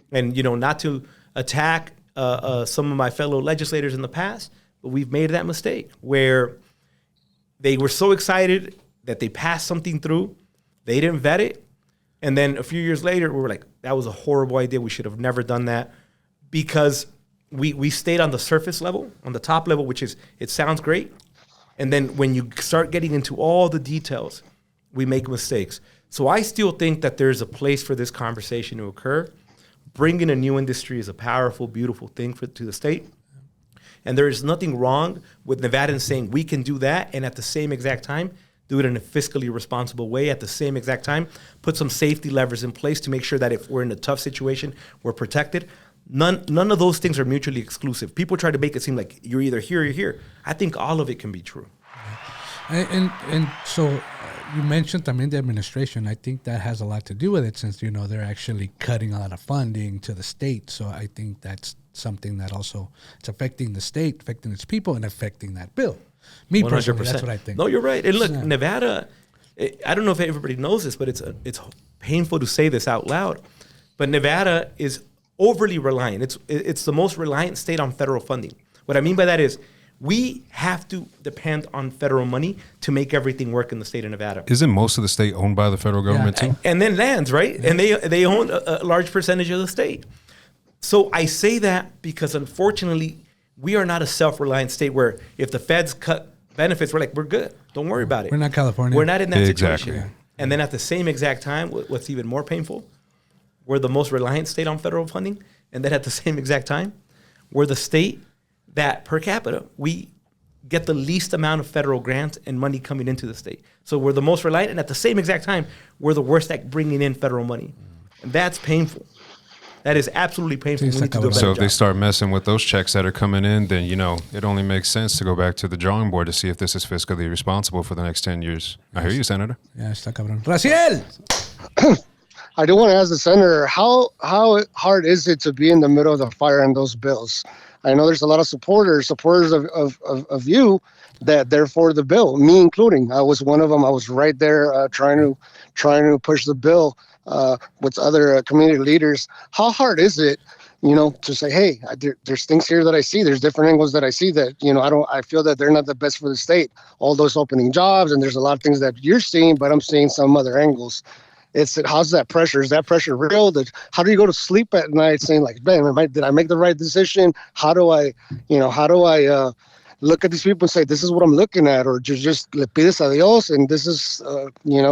And, not to attack some of my fellow legislators in the past, but we've made that mistake where they were so excited that they passed something through, they didn't vet it, and then a few years later, we were like, that was a horrible idea, we should have never done that, because we stayed on the surface level, on the top level, which is, it sounds great, and then when you start getting into all the details, we make mistakes. So I still think that there's a place for this conversation to occur. Bringing a new industry is a powerful, beautiful thing to the state. And there is nothing wrong with Nevadans saying we can do that, and at the same exact time, do it in a fiscally responsible way. At the same exact time, put some safety levers in place to make sure that if we're in a tough situation, we're protected. None of those things are mutually exclusive. People try to make it seem like you're either here or you're here. I think all of it can be true. And so you mentioned, the administration. I think that has a lot to do with it, since, they're actually cutting a lot of funding to the state. So I think that's something that also, it's affecting the state, affecting its people, and affecting that bill. Me 100%. Personally, that's what I think. No, you're right. And look, Nevada, I don't know if everybody knows this, but it's painful to say this out loud, but Nevada is overly reliant. It's the most reliant state on federal funding. What I mean by that is, we have to depend on federal money to make everything work in the state of Nevada. Isn't most of the state owned by the federal government too? And then lands, right? Yeah. And they own a large percentage of the state. So I say that because, unfortunately, we are not a self-reliant state where if the feds cut benefits, we're like, we're good. Don't worry about it. We're not California. We're not in that exactly. situation. And then at the same exact time, what's even more painful, we're the most reliant state on federal funding. And then at the same exact time, we're the state that per capita, we get the least amount of federal grants and money coming into the state. So we're the most reliant, and at the same exact time, we're the worst at bringing in federal money. And that's painful. That is absolutely painful. We need to do a better So if job. they start messing with those checks that are coming in, then, it only makes sense to go back to the drawing board to see if this is fiscally responsible for the next 10 years. I hear you, Senator. Yeah, está cabrón. Raciel! I do want to ask the senator, how hard is it to be in the middle of the fire in those bills? I know there's a lot of supporters of you that they're for the bill, me including. I was one of them. I was right there trying to push the bill with other community leaders. How hard is it, to say, hey, there's things here that I see. There's different angles that I see that, I feel that they're not the best for the state. All those opening jobs, and there's a lot of things that you're seeing, but I'm seeing some other angles. how's that pressure? Is that pressure real? How do you go to sleep at night saying like, man, did I make the right decision? How do I look at these people and say, this is what I'm looking at, or just le pides a Dios, and this is, in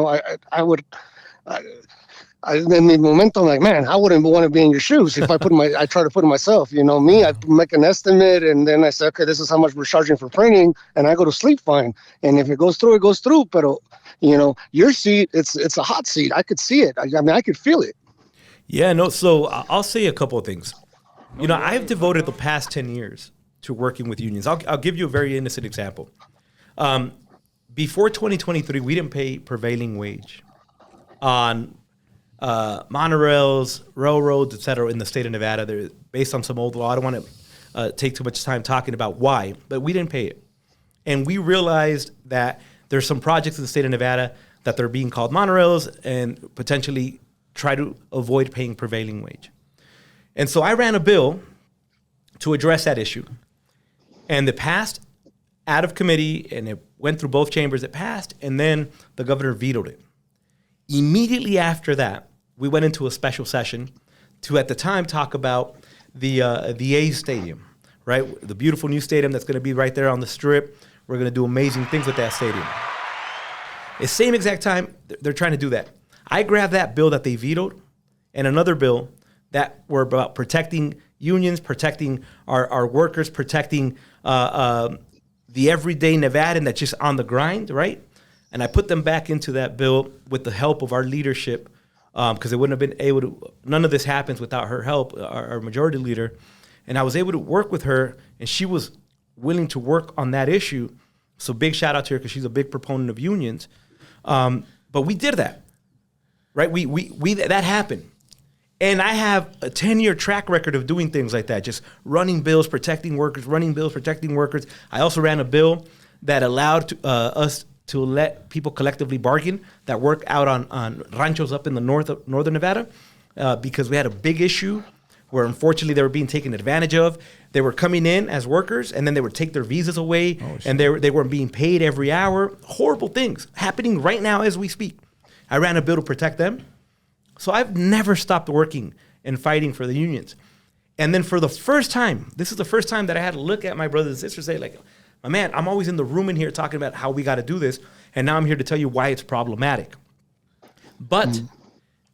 the moment, I'm like, man, I wouldn't want to be in your shoes if I try to put it myself. Me, I make an estimate, and then I say, okay, this is how much we're charging for printing, and I go to sleep fine. And if it goes through, it goes through. But your seat, it's a hot seat. I could see it. I could feel it. Yeah, no. So I'll say a couple of things. I've devoted the past 10 years to working with unions. I'll give you a very innocent example. Before 2023, we didn't pay prevailing wage on monorails, railroads, et cetera, in the state of Nevada. They're based on some old law. I don't want to take too much time talking about why, but we didn't pay it. And we realized that there's some projects in the state of Nevada that they're being called monorails and potentially try to avoid paying prevailing wage. And so I ran a bill to address that issue. And it passed out of committee, and it went through both chambers. It passed, and then the governor vetoed it. Immediately after that, we went into a special session to, at the time, talk about the A's stadium, right? The beautiful new stadium that's going to be right there on the Strip. We're going to do amazing things with that stadium. At the same exact time, they're trying to do that. I grabbed that bill that they vetoed and another bill that were about protecting unions, protecting our workers, protecting the everyday Nevadan that's just on the grind, right? And I put them back into that bill with the help of our leadership, because it wouldn't have been able to, none of this happens without her help, our majority leader. And I was able to work with her, and she was willing to work on that issue. So big shout out to her, because she's a big proponent of unions. But we did that, right? We that happened. And I have a 10-year track record of doing things like that, just running bills, protecting workers, running bills, protecting workers. I also ran a bill that allowed us to let people collectively bargain that work out on ranchos up in the northern Nevada, because we had a big issue where unfortunately they were being taken advantage of. They were coming in as workers, and then they would take their visas away, and they weren't being paid every hour. Horrible things happening right now as we speak. I ran a bill to protect them. So I've never stopped working and fighting for the unions. And then for the first time, this is the first time that I had to look at my brothers and sisters and say, like, my man, I'm always in the room in here talking about how we got to do this, and now I'm here to tell you why it's problematic. But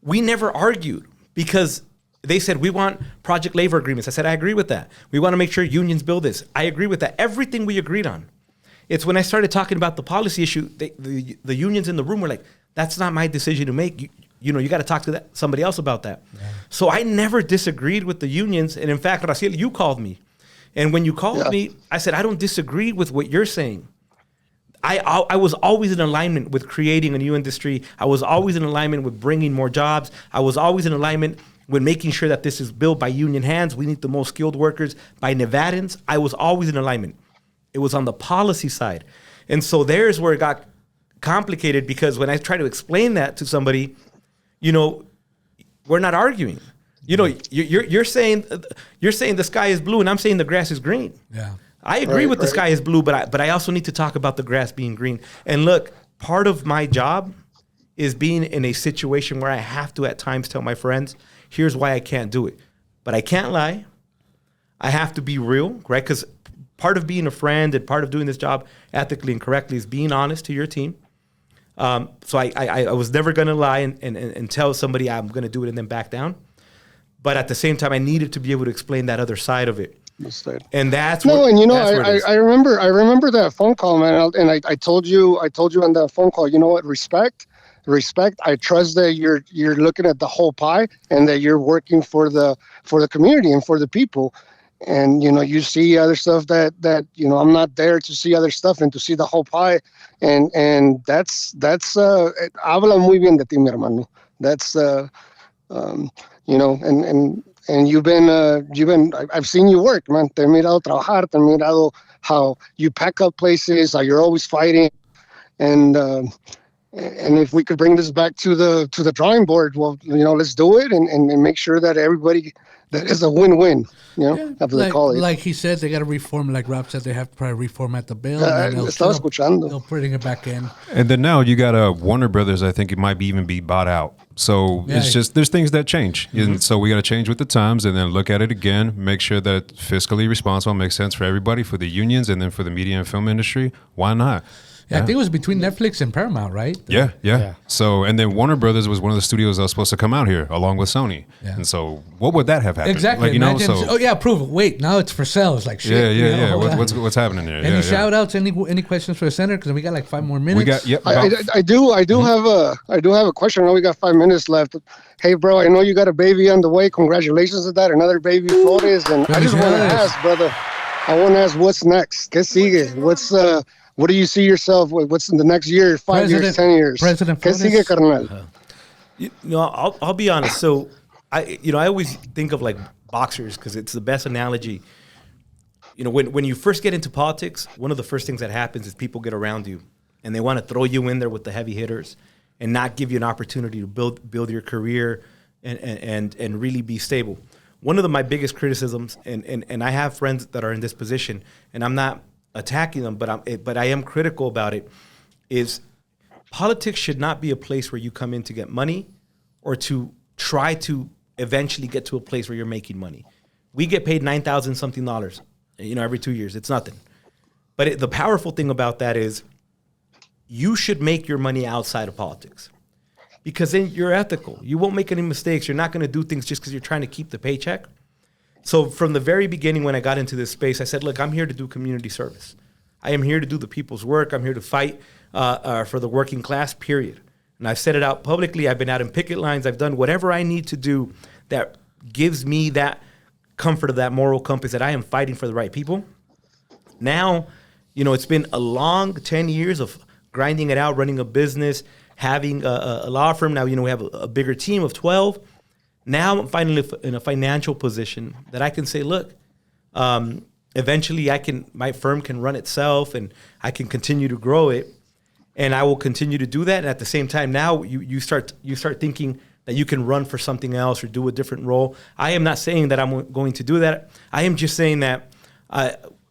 we never argued, because they said, we want project labor agreements. I said, I agree with that. We want to make sure unions build this. I agree with that. Everything we agreed on. It's when I started talking about the policy issue, the unions in the room were like, that's not my decision to make. You got to talk to somebody else about that. Yeah. So I never disagreed with the unions. And in fact, Raciel, you called me. And when you called me, I said, I don't disagree with what you're saying. I was always in alignment with creating a new industry. I was always in alignment with bringing more jobs. I was always in alignment with making sure that this is built by union hands. We need the most skilled workers by Nevadans. I was always in alignment. It was on the policy side. And so there's where it got complicated, because when I try to explain that to somebody, we're not arguing. You're saying the sky is blue, and I'm saying the grass is green. Yeah, I agree with the sky is blue, but I also need to talk about the grass being green. And look, part of my job is being in a situation where I have to at times tell my friends, here's why I can't do it. But I can't lie. I have to be real, right? Because part of being a friend and part of doing this job ethically and correctly is being honest to your team. So I was never going to lie and tell somebody I'm going to do it and then back down. But at the same time, I needed to be able to explain that other side of it. And that's I remember that phone call, man. And I told you on that phone call, you know what? Respect. I trust that you're looking at the whole pie, and that you're working for the community and for the people. And you see other stuff that I'm not there to see other stuff and to see the whole pie, and that's habla muy bien de ti, mi hermano. That's and you've been I've seen you work, man. Te he mirado trabajar, te he mirado how you pack up places, how you're always fighting, and And if we could bring this back to the drawing board, well, let's do it and make sure that everybody, that is a win-win, as they call it. Like he said, they got to reform, like Rob said, they have to probably reformat the bill. And they'll bring it back in. And then now you got Warner Brothers, I think it might even be bought out. So it's just, there's things that change. Mm-hmm. And so we got to change with the times and then look at it again, make sure that fiscally responsible makes sense for everybody, for the unions and then for the media and film industry. Why not? Yeah, I think it was between Netflix and Paramount, right? Yeah. So, and then Warner Brothers was one of the studios that was supposed to come out here along with Sony. Yeah. And so, what would that have happened? Exactly. Approve it. Wait, now it's for sale. It's like shit. Yeah. What's happening there? Any shout outs? Any questions for the center? Because we got like 5 more minutes. I do have a question. I know we got 5 minutes left. Hey, bro, I know you got a baby on the way. Congratulations to that. Another baby, Flores. And I just want to ask, brother. What's next? ¿Qué sigue? What do you see yourself? What's in the next year, 5 years, 10 years? President Flores. ¿Qué sigue, carnal? I'll be honest. So, I always think of like boxers because it's the best analogy. When you first get into politics, one of the first things that happens is people get around you and they want to throw you in there with the heavy hitters and not give you an opportunity to build your career and really be stable. One of my biggest criticisms, and I have friends that are in this position, and I'm not attacking them, but I am critical about it, is politics should not be a place where you come in to get money or to try to eventually get to a place where you're making money. We get paid $9,000 something, every 2 years. It's nothing. But the powerful thing about that is you should make your money outside of politics because then you're ethical. You won't make any mistakes. You're not going to do things just because you're trying to keep the paycheck. So from the very beginning when I got into this space, I said, look, I'm here to do community service. I am here to do the people's work. I'm here to fight for the working class, period. And I've said it out publicly. I've been out in picket lines. I've done whatever I need to do that gives me that comfort of that moral compass that I am fighting for the right people. Now, it's been a long 10 years of grinding it out, running a business, having a law firm. Now, we have a bigger team of 12. Now I'm finally in a financial position that I can say, look, eventually my firm can run itself and I can continue to grow it and I will continue to do that. And at the same time, now you start thinking that you can run for something else or do a different role. I am not saying that I'm going to do that. I am just saying that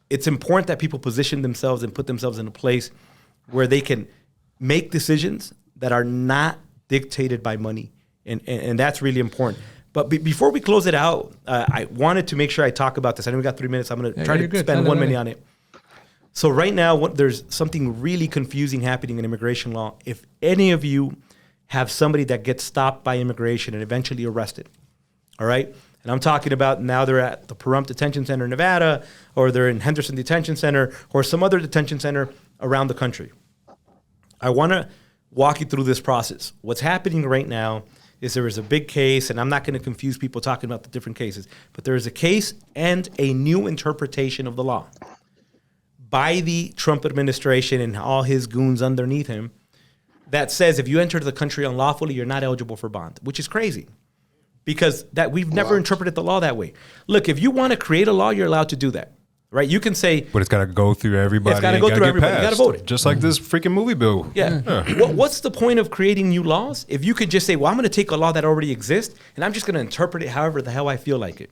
it's important that people position themselves and put themselves in a place where they can make decisions that are not dictated by money. And that's really important. But before we close it out, I wanted to make sure I talk about this. I know we got 3 minutes. I'm going to try to spend 1 minute on it. So right now, there's something really confusing happening in immigration law. If any of you have somebody that gets stopped by immigration and eventually arrested, all right? And I'm talking about now they're at the Pahrump Detention Center in Nevada, or they're in Henderson Detention Center, or some other detention center around the country. I want to walk you through this process. What's happening right now is there is a big case, and I'm not going to confuse people talking about the different cases, but there is a case and a new interpretation of the law by the Trump administration and all his goons underneath him that says if you enter the country unlawfully, you're not eligible for bond, which is crazy because that we've never interpreted the law that way. Look, if you want to create a law, you're allowed to do that. Right, you can say, but it's got to go through everybody. It's got to go through everybody. You got to vote it, just like this freaking movie bill. Yeah. What's the point of creating new laws if you could just say, "Well, I'm going to take a law that already exists and I'm just going to interpret it however the hell I feel like it."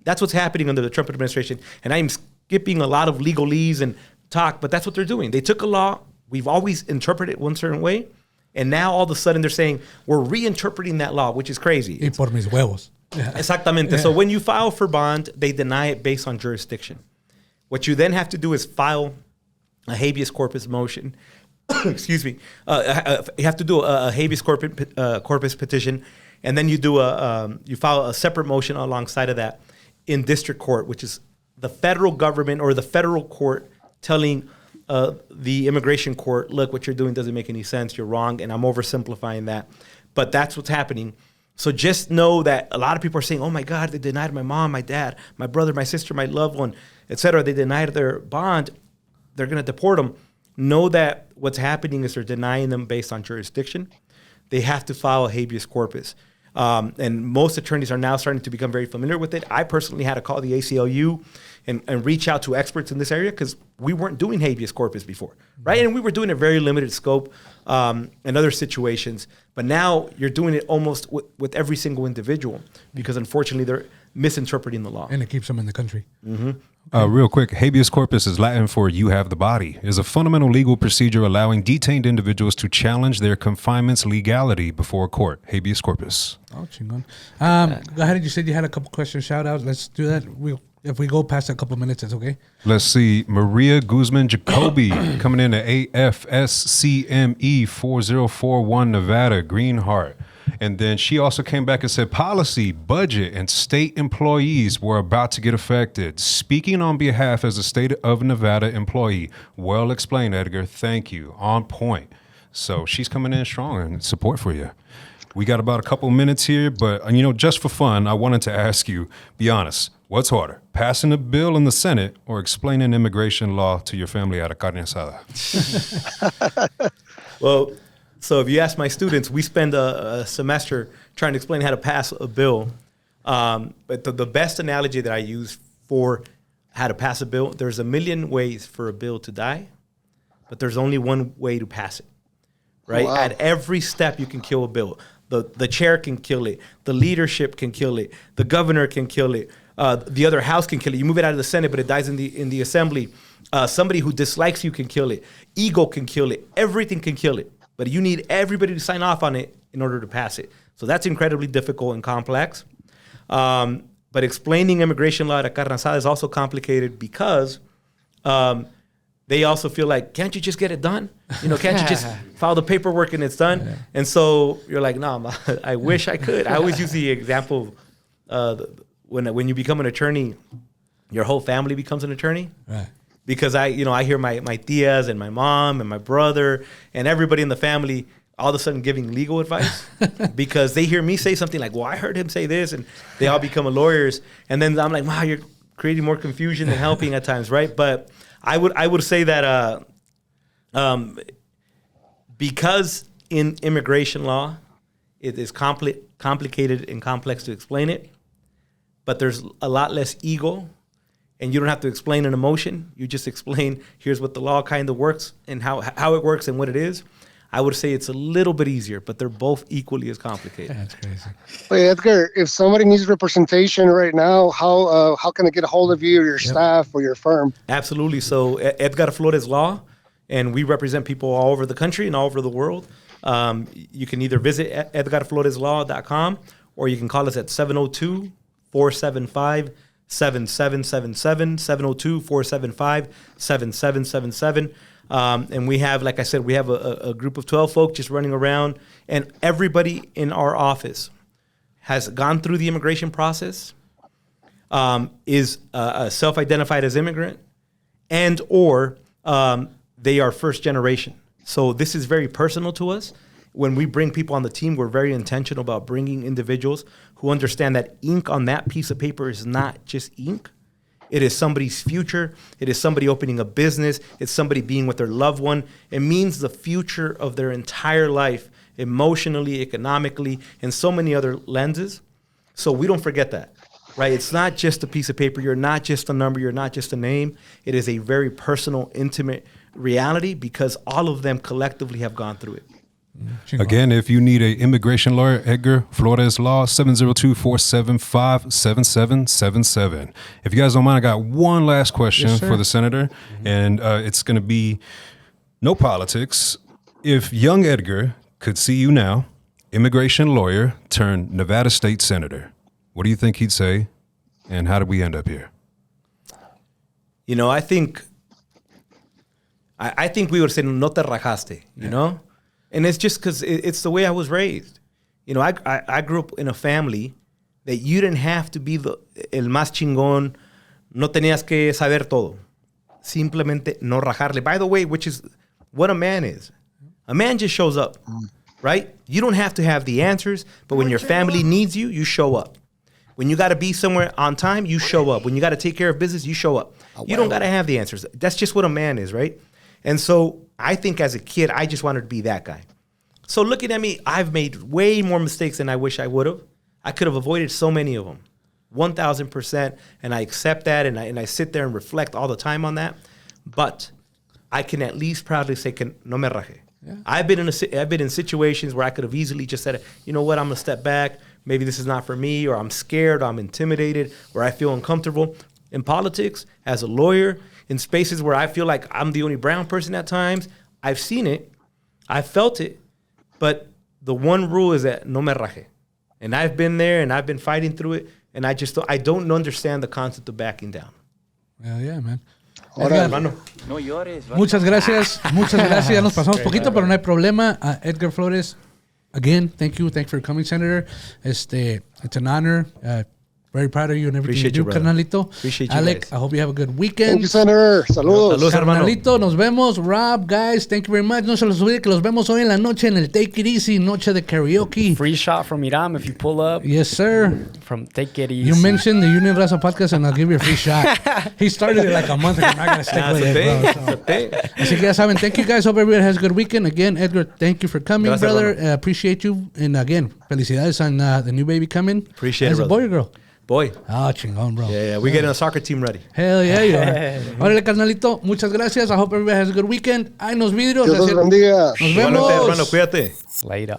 That's what's happening under the Trump administration, and I'm skipping a lot of legalese and talk, but that's what they're doing. They took a law we've always interpreted it one certain way, and now all of a sudden they're saying we're reinterpreting that law, which is crazy. Y por mis huevos. Exactamente. Yeah. So when you file for bond, they deny it based on jurisdiction. What you then have to do is file a habeas corpus motion. Excuse me. You have to do a habeas corpus petition, and then you do you file a separate motion alongside of that in district court, which is the federal government or the federal court telling the immigration court, look, what you're doing doesn't make any sense. You're wrong, and I'm oversimplifying that, but that's what's happening. So just know that a lot of people are saying, oh, my God, they denied my mom, my dad, my brother, my sister, my loved one, et cetera. They denied their bond. They're going to deport them. Know that what's happening is they're denying them based on jurisdiction. They have to file a habeas corpus. And most attorneys are now starting to become very familiar with it. I personally had to call the ACLU and reach out to experts in this area because we weren't doing habeas corpus before, right? And we were doing a very limited scope in other situations. But now you're doing it almost with every single individual because unfortunately they're misinterpreting the law. And it keeps them in the country. Mm-hmm. Real quick, habeas corpus is Latin for you have the body. It is a fundamental legal procedure allowing detained individuals to challenge their confinement's legality before a court. Habeas corpus. Oh, chingon. Go ahead. You said you had a couple questions, shout outs. Let's do that. If we go past a couple minutes, it's okay. Let's see. Maria Guzman Jacoby coming in at AFSCME 4041 Nevada, Green Heart. And then she also came back and said policy, budget, and state employees were about to get affected. Speaking on behalf as a state of Nevada employee. Well explained, Edgar. Thank you. On point. So she's coming in strong and support for you. We got about a couple minutes here, but just for fun, I wanted to ask you, be honest, what's harder, passing a bill in the Senate or explaining immigration law to your family at a carne asada? Well, so if you ask my students, we spend a semester trying to explain how to pass a bill. But the best analogy that I use for how to pass a bill, there's a million ways for a bill to die, but there's only one way to pass it, right? Wow. At every step, you can kill a bill. The chair can kill it. The leadership can kill it. The governor can kill it. The other house can kill it. You move it out of the Senate, but it dies in the assembly. Somebody who dislikes you can kill it. Ego can kill it. Everything can kill it. But you need everybody to sign off on it in order to pass it. So that's incredibly difficult and complex. But explaining immigration law at a carne asada is also complicated because they also feel like, can't you just get it done? Can't you just file the paperwork and it's done? Yeah. And so you're like, no, I wish I could. I always use the example when you become an attorney, your whole family becomes an attorney. Right. Because I hear my tias and my mom and my brother and everybody in the family all of a sudden giving legal advice because they hear me say something like, well, I heard him say this, and they all become lawyers. And then I'm like, wow, you're creating more confusion than helping at times, right? But I would say that because in immigration law, it is complicated and complex to explain it, but there's a lot less ego. And you don't have to explain an emotion. You just explain, here's what the law kind of works and how it works and what it is. I would say it's a little bit easier, but they're both equally as complicated. That's crazy. Wait, Edgar, if somebody needs representation right now, how can I get a hold of you or your staff or your firm? Absolutely. So Edgar Flores Law, and we represent people all over the country and all over the world. You can either visit edgarfloreslaw.com or you can call us at 702-475-7777, 702-475-7777. And we have, like I said, we have a group of 12 folk just running around, and everybody in our office has gone through the immigration process, is self-identified as immigrant, and or they are first generation. So this is very personal to us. When we bring people on the team, we're very intentional about bringing individuals who understand that ink on that piece of paper is not just ink. It is somebody's future. It is somebody opening a business. It's somebody being with their loved one. It means the future of their entire life, emotionally, economically, and so many other lenses. So we don't forget that, right? It's not just a piece of paper. You're not just a number. You're not just a name. It is a very personal, intimate reality because all of them collectively have gone through it. Again, if you need an immigration lawyer, Edgar Flores Law, 702-475-7777. If you guys don't mind, I got one last question for the senator, and it's going to be no politics. If young Edgar could see you now, immigration lawyer turned Nevada state senator, what do you think he'd say, and how did we end up here? I think we would say, no te rajaste, you know? And it's just because it's the way I was raised. I grew up in a family that you didn't have to be el más chingón. No tenías que saber todo. Simplemente no rajarle. By the way, which is what a man is. A man just shows up, right? You don't have to have the answers, but when your family needs you, you show up. When you got to be somewhere on time, you show up. When you got to take care of business, you show up. You don't got to have the answers. That's just what a man is, right? And so I think as a kid, I just wanted to be that guy. So looking at me, I've made way more mistakes than I wish I would have. I could have avoided so many of them, 1,000%. And I accept that, and I sit there and reflect all the time on that. But I can at least proudly say, no me raje. Yeah. I've been in situations where I could have easily just said, you know what, I'm gonna step back. Maybe this is not for me, or I'm scared, or I'm intimidated, or I feel uncomfortable. In politics, as a lawyer, in spaces where I feel like I'm the only brown person at times, I've seen it, I've felt it, but the one rule is that no me raje. And I've been there, and I've been fighting through it, and I don't understand the concept of backing down. Hell yeah, man. Edgar, muchas gracias. Ya nos pasamos poquito, pero no hay problema. Edgar Flores, again, thank you for coming, Senator. It's an honor. Very proud of you and everything you do, carnalito. Appreciate you, Alec, guys. I hope you have a good weekend. Thank you, Senator. Saludos. Carnalito, nos vemos. Rob, guys, thank you very much. No se los olvide que los vemos hoy en la noche en el Take It Easy, noche de karaoke. Free shot from Iram if you pull up. Yes, sir. From Take It Easy. You mentioned the Union Raza podcast and I'll give you a free shot. He started it like a month ago. I'm not going to stick with it, bro. Así que ya saben, thank you guys. Hope everybody has a good weekend. Again, Edgar, thank you for coming, gracias, brother. Appreciate you. And again, felicidades on the new baby coming. Appreciate it, brother. Boy or girl? Boy. Ah, chingón, bro. Yeah, we're getting a soccer team ready. Hell yeah, you are. Órale, carnalito, muchas gracias. I hope everybody has a good weekend. Ay, nos vidrios. Dios los bendiga. Nos vemos. Hermano, cuídate. Later.